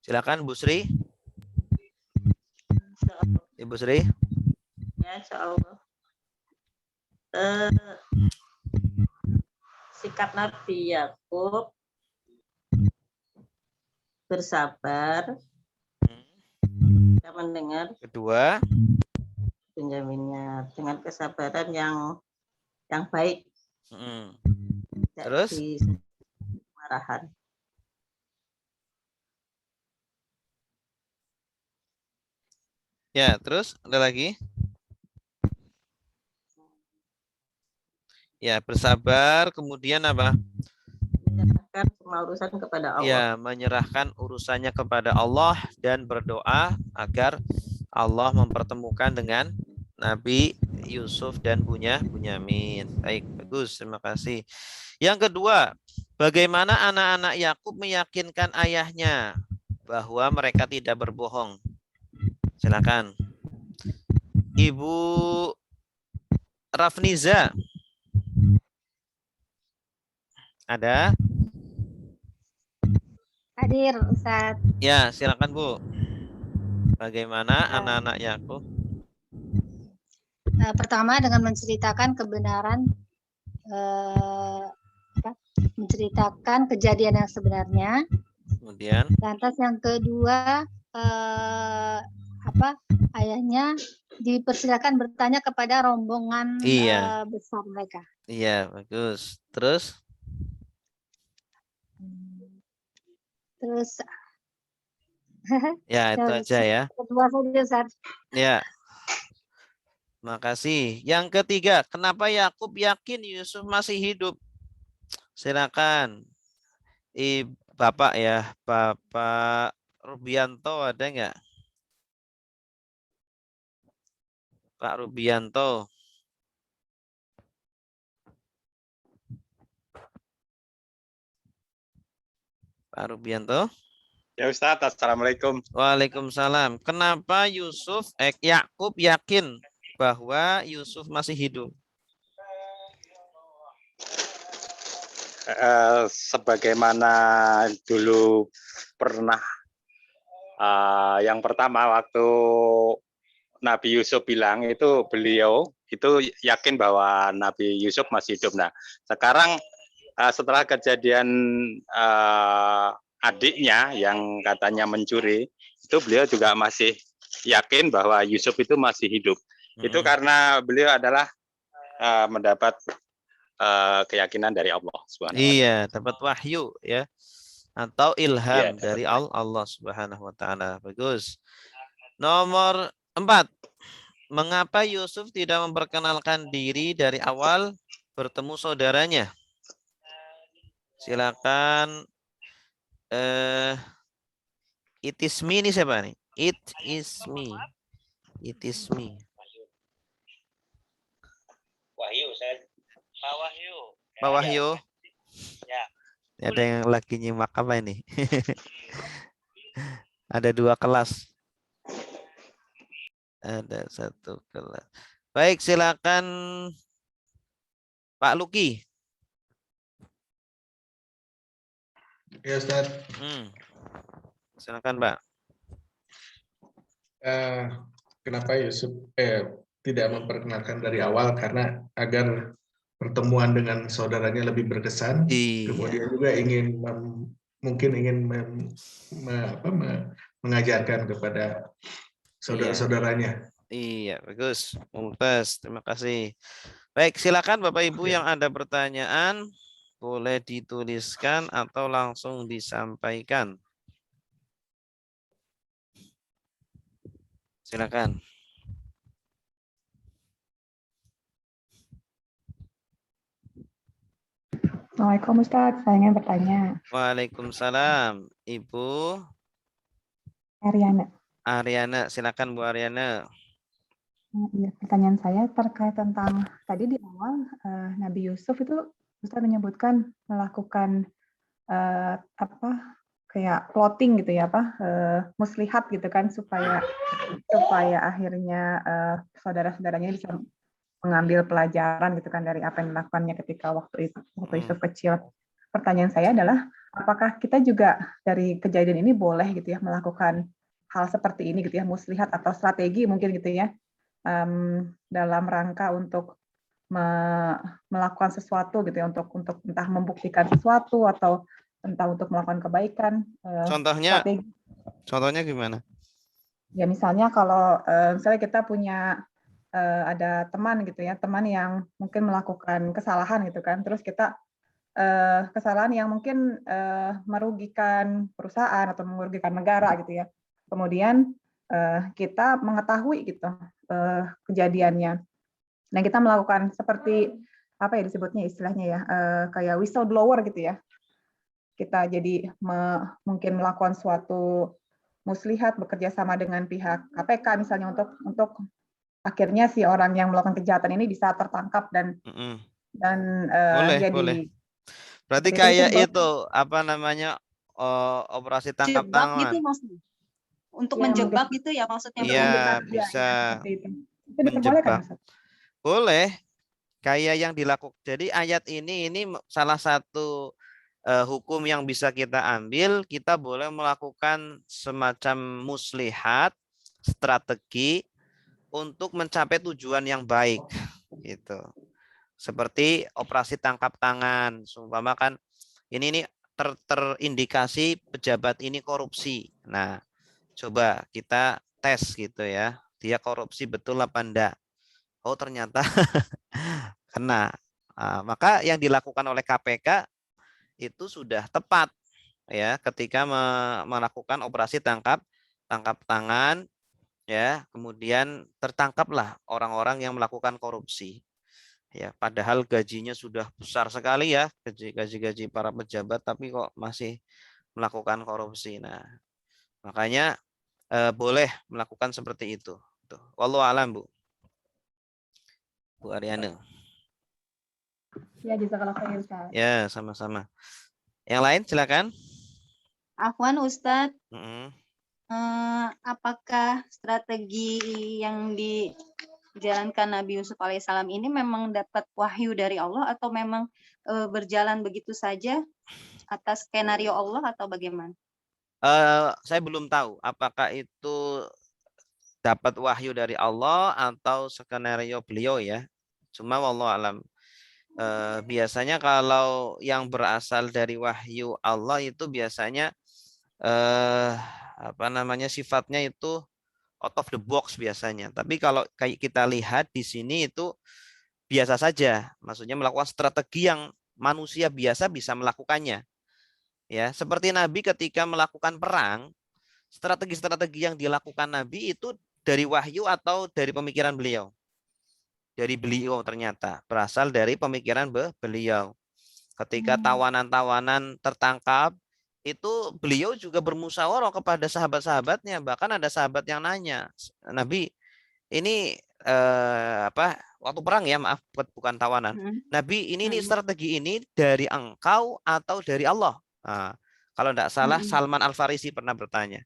S1: Silakan Bu Sri. Ibu Sri.
S3: Ya, insyaallah. Sikap Nabi Yakub bersabar, kita mendengar
S1: Kedua.
S3: Benyaminnya dengan kesabaran yang baik.
S1: Terus?
S3: Marahan.
S1: Ya, terus ada lagi? Ya, bersabar, kemudian apa?
S3: Menyerahkan semua urusan kepada Allah.
S1: Ya, menyerahkan urusannya kepada Allah dan berdoa agar Allah mempertemukan dengan Nabi Yusuf dan Bunyamin. Baik, bagus, terima kasih. Yang kedua, bagaimana anak-anak Yakub meyakinkan ayahnya bahwa mereka tidak berbohong? Silakan. Ibu Rafniza. Ada?
S4: Hadir, Ustaz.
S1: Ya, silakan Bu. Bagaimana anak-anak Yakub?
S4: Pertama dengan menceritakan kebenaran, menceritakan kejadian yang sebenarnya.
S1: Kemudian?
S4: Lantas yang kedua, ayahnya dipersilakan bertanya kepada rombongan besar mereka.
S1: Iya, bagus. Terus?
S4: Terus
S1: ya, itu aja ya.
S4: Kedua saja, Ustaz.
S1: Ya. Makasih. Yang ketiga, kenapa Yakub yakin Yusuf masih hidup? Silakan. Bapak ya, Bapak Rubianto ada nggak? Pak Rubianto. Pak Rubianto.
S5: Ya Ustaz, Assalamualaikum.
S1: Waalaikumsalam. Kenapa Yakub yakin bahwa Yusuf masih hidup?
S5: Sebagaimana dulu pernah yang pertama waktu Nabi Yusuf bilang itu beliau itu yakin bahwa Nabi Yusuf masih hidup. Nah, sekarang setelah kejadian adiknya yang katanya mencuri, itu beliau juga masih yakin bahwa Yusuf itu masih hidup. Itu karena beliau adalah mendapat keyakinan dari Allah Subhanahu wa taala.
S1: Iya, dapat wahyu ya. Atau ilham dari Allah Subhanahu wa taala. Bagus. Nomor 4. Mengapa Yusuf tidak memperkenalkan diri dari awal bertemu saudaranya? Silakan. It is me ini siapa nih? It is me. It is me.
S6: Wahyu, saya Pak Wahyu.
S1: Pak Wahyu.
S6: Ya.
S1: Ada yang lagi nyimak apa ini? Ada 2 kelas. Ada 1 kelas. Baik, silakan Pak Luki.
S7: Ya Ustaz.
S1: Silakan Pak.
S7: Kenapa Yusuf tidak memperkenalkan dari awal? Karena agar pertemuan dengan saudaranya lebih berkesan.
S1: Iya.
S7: Kemudian juga mungkin ingin mengajarkan kepada saudara-saudaranya.
S1: Iya, bagus. Mumtaz, terima kasih. Baik, silakan Bapak Ibu yang ada pertanyaan boleh dituliskan atau langsung disampaikan. Silakan.
S8: Assalamualaikum Ustadz, saya ingin bertanya.
S1: Waalaikumsalam. Ibu
S8: Ariana,
S1: Ariana, silakan Bu Ariana.
S8: iya, pertanyaan saya terkait tentang tadi di awal Nabi Yusuf itu Ustadz menyebutkan melakukan kayak plotting gitu ya, muslihat gitu kan supaya akhirnya saudara-saudaranya bisa mengambil pelajaran gitu kan dari apa yang dilakukannya ketika waktu Yusuf kecil. Pertanyaan saya adalah apakah kita juga dari kejadian ini boleh gitu ya melakukan hal seperti ini gitu ya, muslihat atau strategi mungkin gitu ya, dalam rangka untuk melakukan sesuatu gitu ya, untuk entah membuktikan sesuatu atau entah untuk melakukan kebaikan.
S1: Contohnya gimana?
S8: Ya misalnya kalau misalnya kita punya ada teman gitu ya, teman yang mungkin melakukan kesalahan gitu kan, terus kita kesalahan yang mungkin merugikan perusahaan atau merugikan negara gitu ya. Kemudian kita mengetahui gitu kejadiannya. Nah, kita melakukan seperti apa ya disebutnya istilahnya ya, kayak whistleblower gitu ya. Kita jadi mungkin melakukan suatu muslihat bekerja sama dengan pihak KPK misalnya untuk akhirnya si orang yang melakukan kejahatan ini bisa tertangkap dan
S1: boleh. Berarti kayak itu apa namanya operasi tangkap tangan.
S9: Gitu maksudnya. Untuk menjebak gitu ya maksudnya.
S1: Iya, bisa menjebak. Boleh. Kayak yang dilakukan. Jadi ayat ini salah satu hukum yang bisa kita ambil, kita boleh melakukan semacam muslihat, strategi untuk mencapai tujuan yang baik gitu. Seperti operasi tangkap tangan, seumpama kan ini terindikasi pejabat ini korupsi. Nah, coba kita tes gitu ya, dia korupsi betul apa enggak. Oh ternyata kena. Nah, maka yang dilakukan oleh KPK itu sudah tepat ya ketika melakukan operasi tangkap tangan ya, kemudian tertangkaplah orang-orang yang melakukan korupsi. Ya, padahal gajinya sudah besar sekali ya, gaji para pejabat, tapi kok masih melakukan korupsi. Nah, makanya boleh melakukan seperti itu. Tuh. Wallahu a'lam, Bu. Bu Ariana.
S8: Ya, jazakallahu khair, Ustaz.
S1: Ya, sama-sama. Yang lain silakan.
S9: Afwan Ustadz. Apakah strategi yang dijalankan Nabi Yusuf alaihissalam ini memang dapat wahyu dari Allah atau memang berjalan begitu saja atas skenario Allah atau bagaimana?
S1: Saya belum tahu apakah itu dapat wahyu dari Allah atau skenario beliau ya. Cuma wallahu alam. Biasanya kalau yang berasal dari wahyu Allah itu biasanya sifatnya itu out of the box biasanya. Tapi kalau kayak kita lihat di sini itu biasa saja, maksudnya melakukan strategi yang manusia biasa bisa melakukannya. Ya, seperti Nabi ketika melakukan perang, strategi-strategi yang dilakukan Nabi itu dari wahyu atau dari pemikiran beliau? Dari beliau ternyata, berasal dari pemikiran beliau. Ketika tawanan-tawanan tertangkap, itu beliau juga bermusyawarah kepada sahabat-sahabatnya. Bahkan ada sahabat yang nanya, Nabi, ini waktu perang ya, maaf, bukan tawanan. Nabi, ini strategi ini dari engkau atau dari Allah? Nah, kalau tidak salah, Salman Al-Farisi pernah bertanya.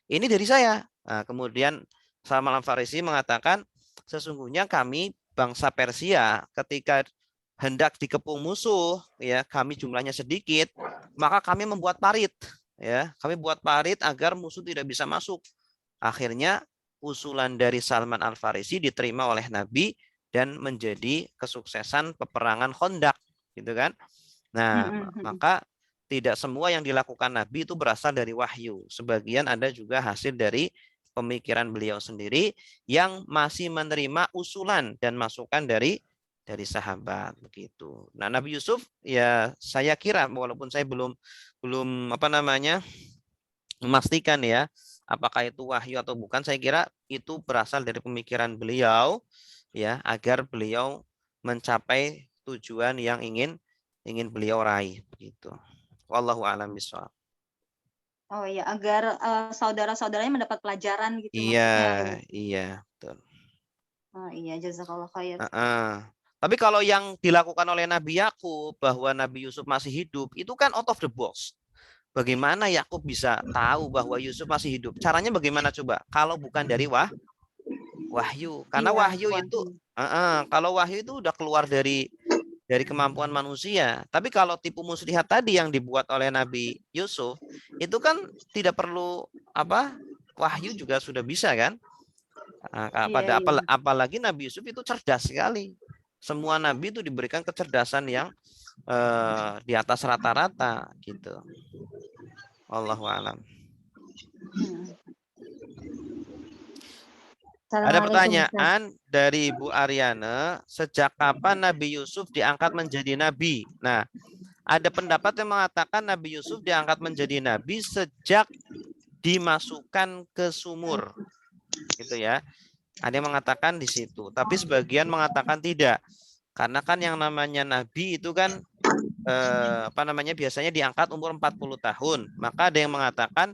S1: Ini dari saya. Nah, kemudian Salman Al-Farisi mengatakan, sesungguhnya kami bangsa Persia ketika hendak dikepung musuh, ya kami jumlahnya sedikit, maka kami membuat parit, ya kami buat parit agar musuh tidak bisa masuk. Akhirnya usulan dari Salman Al-Farisi diterima oleh Nabi dan menjadi kesuksesan peperangan Khandaq, gitu kan? Nah, maka tidak semua yang dilakukan Nabi itu berasal dari wahyu. Sebagian ada juga hasil dari pemikiran beliau sendiri yang masih menerima usulan dan masukan dari sahabat begitu. Nah, Nabi Yusuf ya saya kira walaupun saya belum memastikan ya, apakah itu wahyu atau bukan, saya kira itu berasal dari pemikiran beliau, ya, agar beliau mencapai tujuan yang ingin beliau raih, begitu. Wallahu a'lam bishawab.
S9: Oh iya, agar saudara-saudaranya mendapat pelajaran gitu
S1: Iya,
S9: maksudnya.
S1: iya, betul.
S9: Oh iya, jazakallah khair.
S1: Tapi kalau yang dilakukan oleh Nabi Yakub bahwa Nabi Yusuf masih hidup, itu kan out of the box. Bagaimana Yakub bisa tahu bahwa Yusuf masih hidup? Caranya bagaimana coba? Kalau bukan dari wahyu, karena
S9: Iya,
S1: wahyu itu, kalau wahyu itu udah keluar dari kemampuan manusia. Tapi kalau tipu muslihat tadi yang dibuat oleh Nabi Yusuf, itu kan tidak perlu wahyu juga sudah bisa kan?
S9: Iya, iya.
S1: Apalagi Nabi Yusuf itu cerdas sekali. Semua nabi itu diberikan kecerdasan yang di atas rata-rata gitu. Wallahu a'lam. Ada pertanyaan dari Ibu Ariana, sejak kapan Nabi Yusuf diangkat menjadi nabi? Nah, ada pendapat yang mengatakan Nabi Yusuf diangkat menjadi nabi sejak dimasukkan ke sumur. Gitu ya. Ada yang mengatakan di situ, tapi sebagian mengatakan tidak. Karena kan yang namanya nabi itu kan biasanya diangkat umur 40 tahun. Maka ada yang mengatakan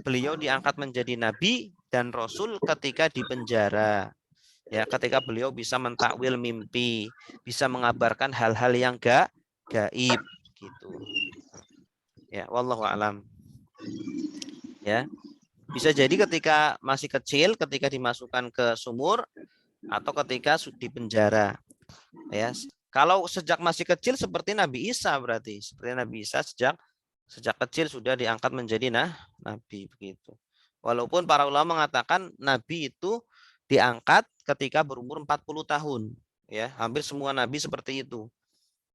S1: beliau diangkat menjadi nabi dan rasul ketika di penjara. Ya, ketika beliau bisa mentakwil mimpi, bisa mengabarkan hal-hal yang gaib gitu. Ya, wallahu a'lam. Ya. Bisa jadi ketika masih kecil, ketika dimasukkan ke sumur atau ketika di penjara. Ya, kalau sejak masih kecil seperti Nabi Isa berarti, seperti Nabi Isa sejak kecil sudah diangkat menjadi nabi begitu. Walaupun para ulama mengatakan nabi itu diangkat ketika berumur 40 tahun, ya. Hampir semua nabi seperti itu.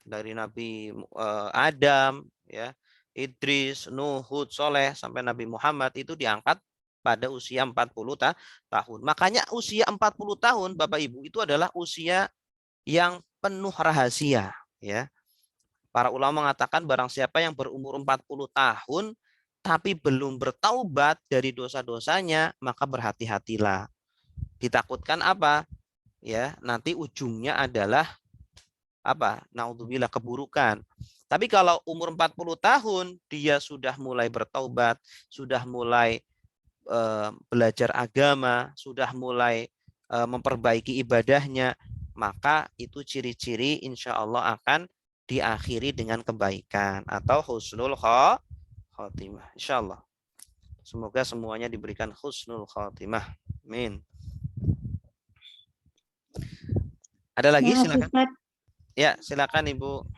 S1: Dari Nabi Adam, ya, Idris, Nuh, Hud, Soleh sampai Nabi Muhammad itu diangkat pada usia 40 tahun. Makanya usia 40 tahun Bapak Ibu itu adalah usia yang penuh rahasia, ya. Para ulama mengatakan barang siapa yang berumur 40 tahun tapi belum bertaubat dari dosa-dosanya, maka berhati-hatilah. Ditakutkan apa? Ya, nanti ujungnya adalah naudzubillah, keburukan. Tapi kalau umur 40 tahun dia sudah mulai bertaubat, sudah mulai belajar agama, sudah mulai memperbaiki ibadahnya, maka itu ciri-ciri insya Allah akan diakhiri dengan kebaikan atau husnul khotimah. Insya Allah. Semoga semuanya diberikan husnul khotimah. Amin. Ada lagi? Silakan. Ya, silakan Ibu.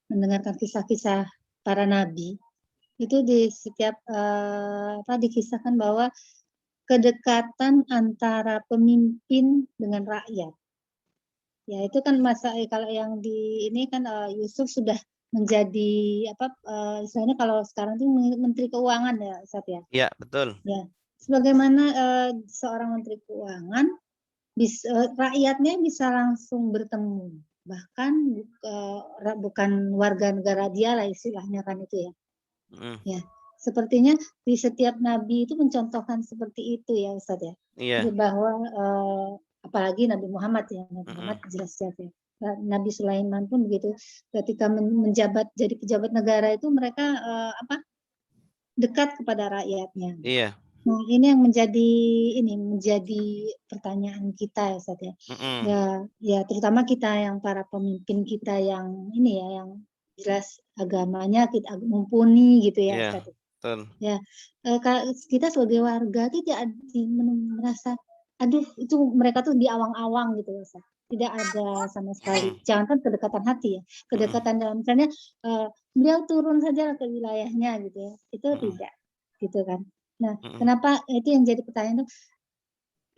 S4: Mendengarkan kisah-kisah para nabi itu di setiap dikisahkan bahwa kedekatan antara pemimpin dengan rakyat. Ya, itu kan kalau yang di ini kan Yusuf sudah menjadi istilahnya kalau sekarang itu Menteri Keuangan ya, Ustaz ya.
S1: Iya, betul.
S4: Ya. Sebagaimana seorang Menteri Keuangan rakyatnya bisa langsung bertemu, bahkan bukan warga negara dia lah istilahnya kan itu ya. Ya, sepertinya di setiap nabi itu mencontohkan seperti itu ya Ustaz ya.
S1: Iya.
S4: Bahwa apalagi Nabi Muhammad ya, Muhammad jelas ya. Nabi Sulaiman pun begitu, ketika menjabat jadi pejabat negara itu mereka dekat kepada rakyatnya.
S1: Iya.
S4: Nah, ini yang menjadi pertanyaan kita ya Ustaz ya. Ya terutama kita yang para pemimpin kita yang ini ya, yang jelas agamanya kita mumpuni gitu ya Ustaz.
S1: Betul.
S4: Ya, kita sebagai warga tidak merasa aduh itu mereka tuh di awang-awang gitu Ustaz. Tidak ada sama sekali. Jangankan kedekatan hati ya, kedekatan dalam misalnya beliau turun saja ke wilayahnya gitu ya. Itu tidak gitu kan. Nah, kenapa itu yang jadi pertanyaan tuh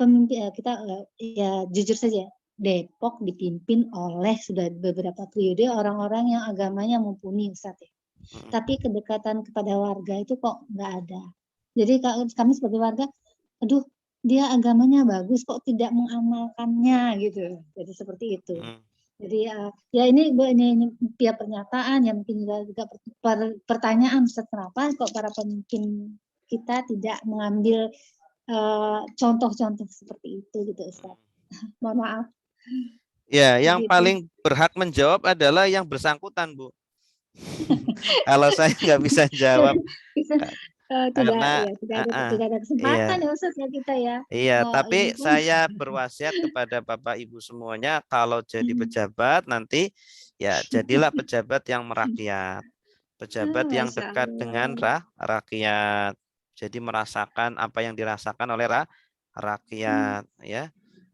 S4: pemimpin kita ya jujur saja Depok dipimpin oleh sudah beberapa periode orang-orang yang agamanya mumpuni Ustaz ya. Tapi kedekatan kepada warga itu kok nggak ada. Jadi kami sebagai warga, aduh dia agamanya bagus kok tidak mengamalkannya gitu. Jadi seperti itu. Jadi ya ini ya pernyataan ya mungkin juga pertanyaan Ustaz, kenapa kok para pemimpin kita tidak mengambil contoh-contoh seperti itu gitu Ustaz. Mohon maaf.
S1: Ya, yang
S4: Begitu.
S1: paling berhak menjawab adalah yang bersangkutan, Bu. Kalau saya nggak bisa jawab, karena
S4: tidak ada kesempatan ya Ustaz ya kita ya.
S1: Iya,
S4: Oh,
S1: tapi
S4: ini pun-
S1: saya berwasiat kepada Bapak Ibu semuanya, kalau jadi pejabat nanti ya jadilah pejabat yang merakyat, pejabat yang
S4: Masya
S1: dekat dengan rakyat. Jadi merasakan apa yang dirasakan oleh rakyat, ya.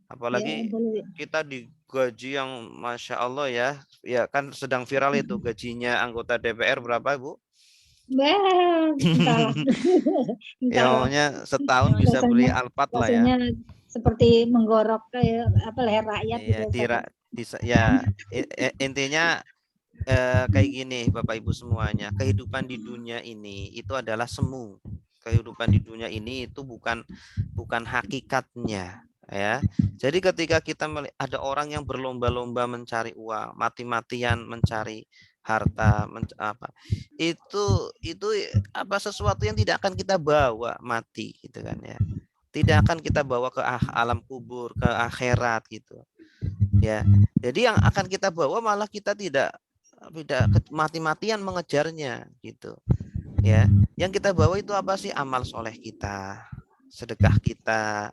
S1: Apalagi kita digaji yang Masya Allah ya kan sedang viral itu gajinya anggota DPR berapa, Bu? Ya, maunya setahun bisa beli Alphard lah ya.
S4: Seperti menggorok leher rakyat
S1: gitu. Intinya kayak gini Bapak Ibu semuanya, kehidupan di dunia ini itu adalah semu. Kehidupan di dunia ini itu bukan hakikatnya. Ya, jadi ketika kita ada orang yang berlomba-lomba mencari uang, mati-matian mencari harta, itu sesuatu yang tidak akan kita bawa mati, gitu kan ya. Tidak akan kita bawa ke alam kubur, ke akhirat gitu. Ya, jadi yang akan kita bawa malah kita tidak mati-matian mengejarnya gitu. Ya, yang kita bawa itu apa sih? Amal soleh kita, sedekah kita,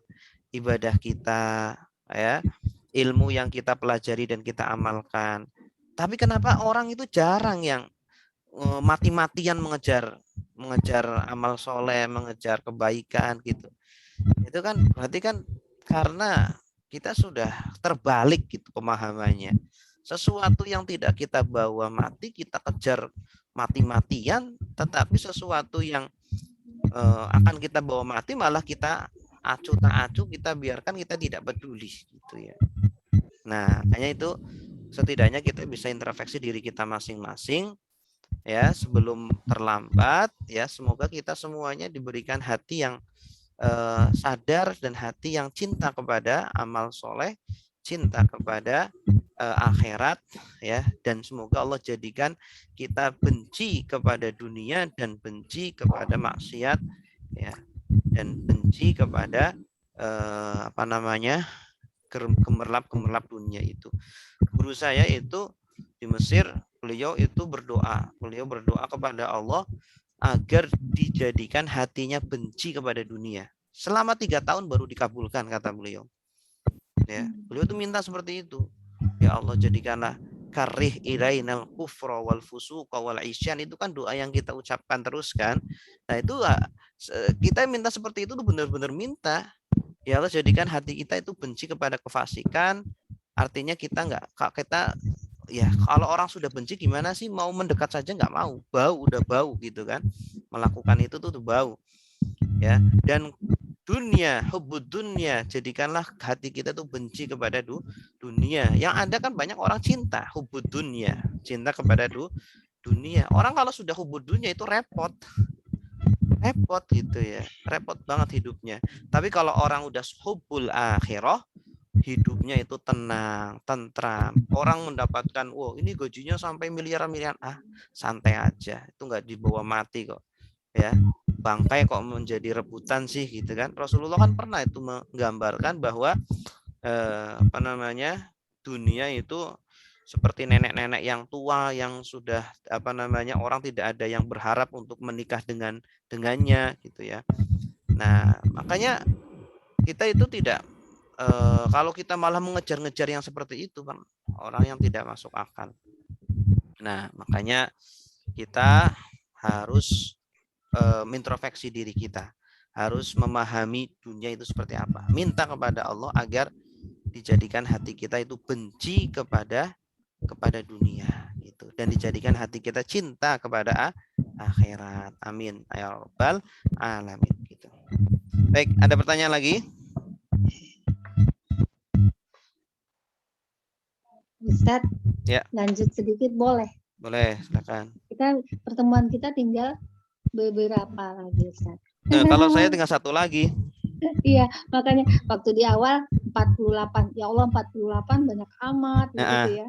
S1: ibadah kita, ya, ilmu yang kita pelajari dan kita amalkan. Tapi kenapa orang itu jarang yang mati-matian mengejar amal soleh, mengejar kebaikan gitu? Itu kan berarti kan karena kita sudah terbalik gitu pemahamannya. Sesuatu yang tidak kita bawa mati kita kejar mati-matian, tetapi sesuatu yang akan kita bawa mati malah kita acuh tak acuh, kita biarkan, kita tidak peduli gitu ya. Nah, hanya itu setidaknya kita bisa introspeksi diri kita masing-masing ya sebelum terlambat ya. Semoga kita semuanya diberikan hati yang sadar dan hati yang cinta kepada amal soleh, cinta kepada akhirat ya, dan semoga Allah jadikan kita benci kepada dunia dan benci kepada maksiat ya, dan benci kepada gemerlap dunia itu. Guru saya itu di Mesir, beliau berdoa kepada Allah agar dijadikan hatinya benci kepada dunia. Selama 3 tahun baru dikabulkan, kata beliau. Ya, beliau itu minta seperti itu. Ya Allah, jadikanlah karih ilainal kufra wal fusuqa wal isyan. Itu kan doa yang kita ucapkan terus kan. Nah, itu kita minta seperti itu tuh benar-benar minta. Ya Allah, jadikan hati kita itu benci kepada kefasikan. Artinya kita ya kalau orang sudah benci gimana sih, mau mendekat saja nggak mau, udah bau gitu kan, melakukan itu tuh bau ya. Dan dunia, hubbud dunia, jadikanlah hati kita tuh benci kepada dunia. Yang ada kan banyak orang cinta hubbud dunia, cinta kepada dunia. Orang kalau sudah hubbud dunia itu repot gitu ya, repot banget hidupnya. Tapi kalau orang udah hubbul akhirah, hidupnya itu tenang, tentram. Orang mendapatkan, ini gajinya sampai miliaran, santai aja, itu nggak dibawa mati kok, ya. Bangkai kok menjadi rebutan sih, gitu kan? Rasulullah kan pernah itu menggambarkan bahwa dunia itu seperti nenek-nenek yang tua yang sudah orang tidak ada yang berharap untuk menikah dengannya, gitu ya. Nah, makanya kita itu tidak kalau kita malah mengejar-ngejar yang seperti itu, Bang, orang yang tidak masuk akal. Nah, makanya kita harus introspeksi diri kita, harus memahami dunia itu seperti apa. Minta kepada Allah agar dijadikan hati kita itu benci kepada dunia gitu, dan dijadikan hati kita cinta kepada akhirat. Amin ya rabbal alamin gitu. Baik, ada pertanyaan lagi?
S4: Ustaz,
S1: ya.
S4: Lanjut sedikit boleh?
S1: Boleh, silakan.
S4: Pertemuan kita tinggal beberapa lagi, Ustaz.
S1: Kalau saya tinggal 1 lagi.
S4: Iya, makanya waktu di awal 48, ya Allah 48 banyak amat gitu ya.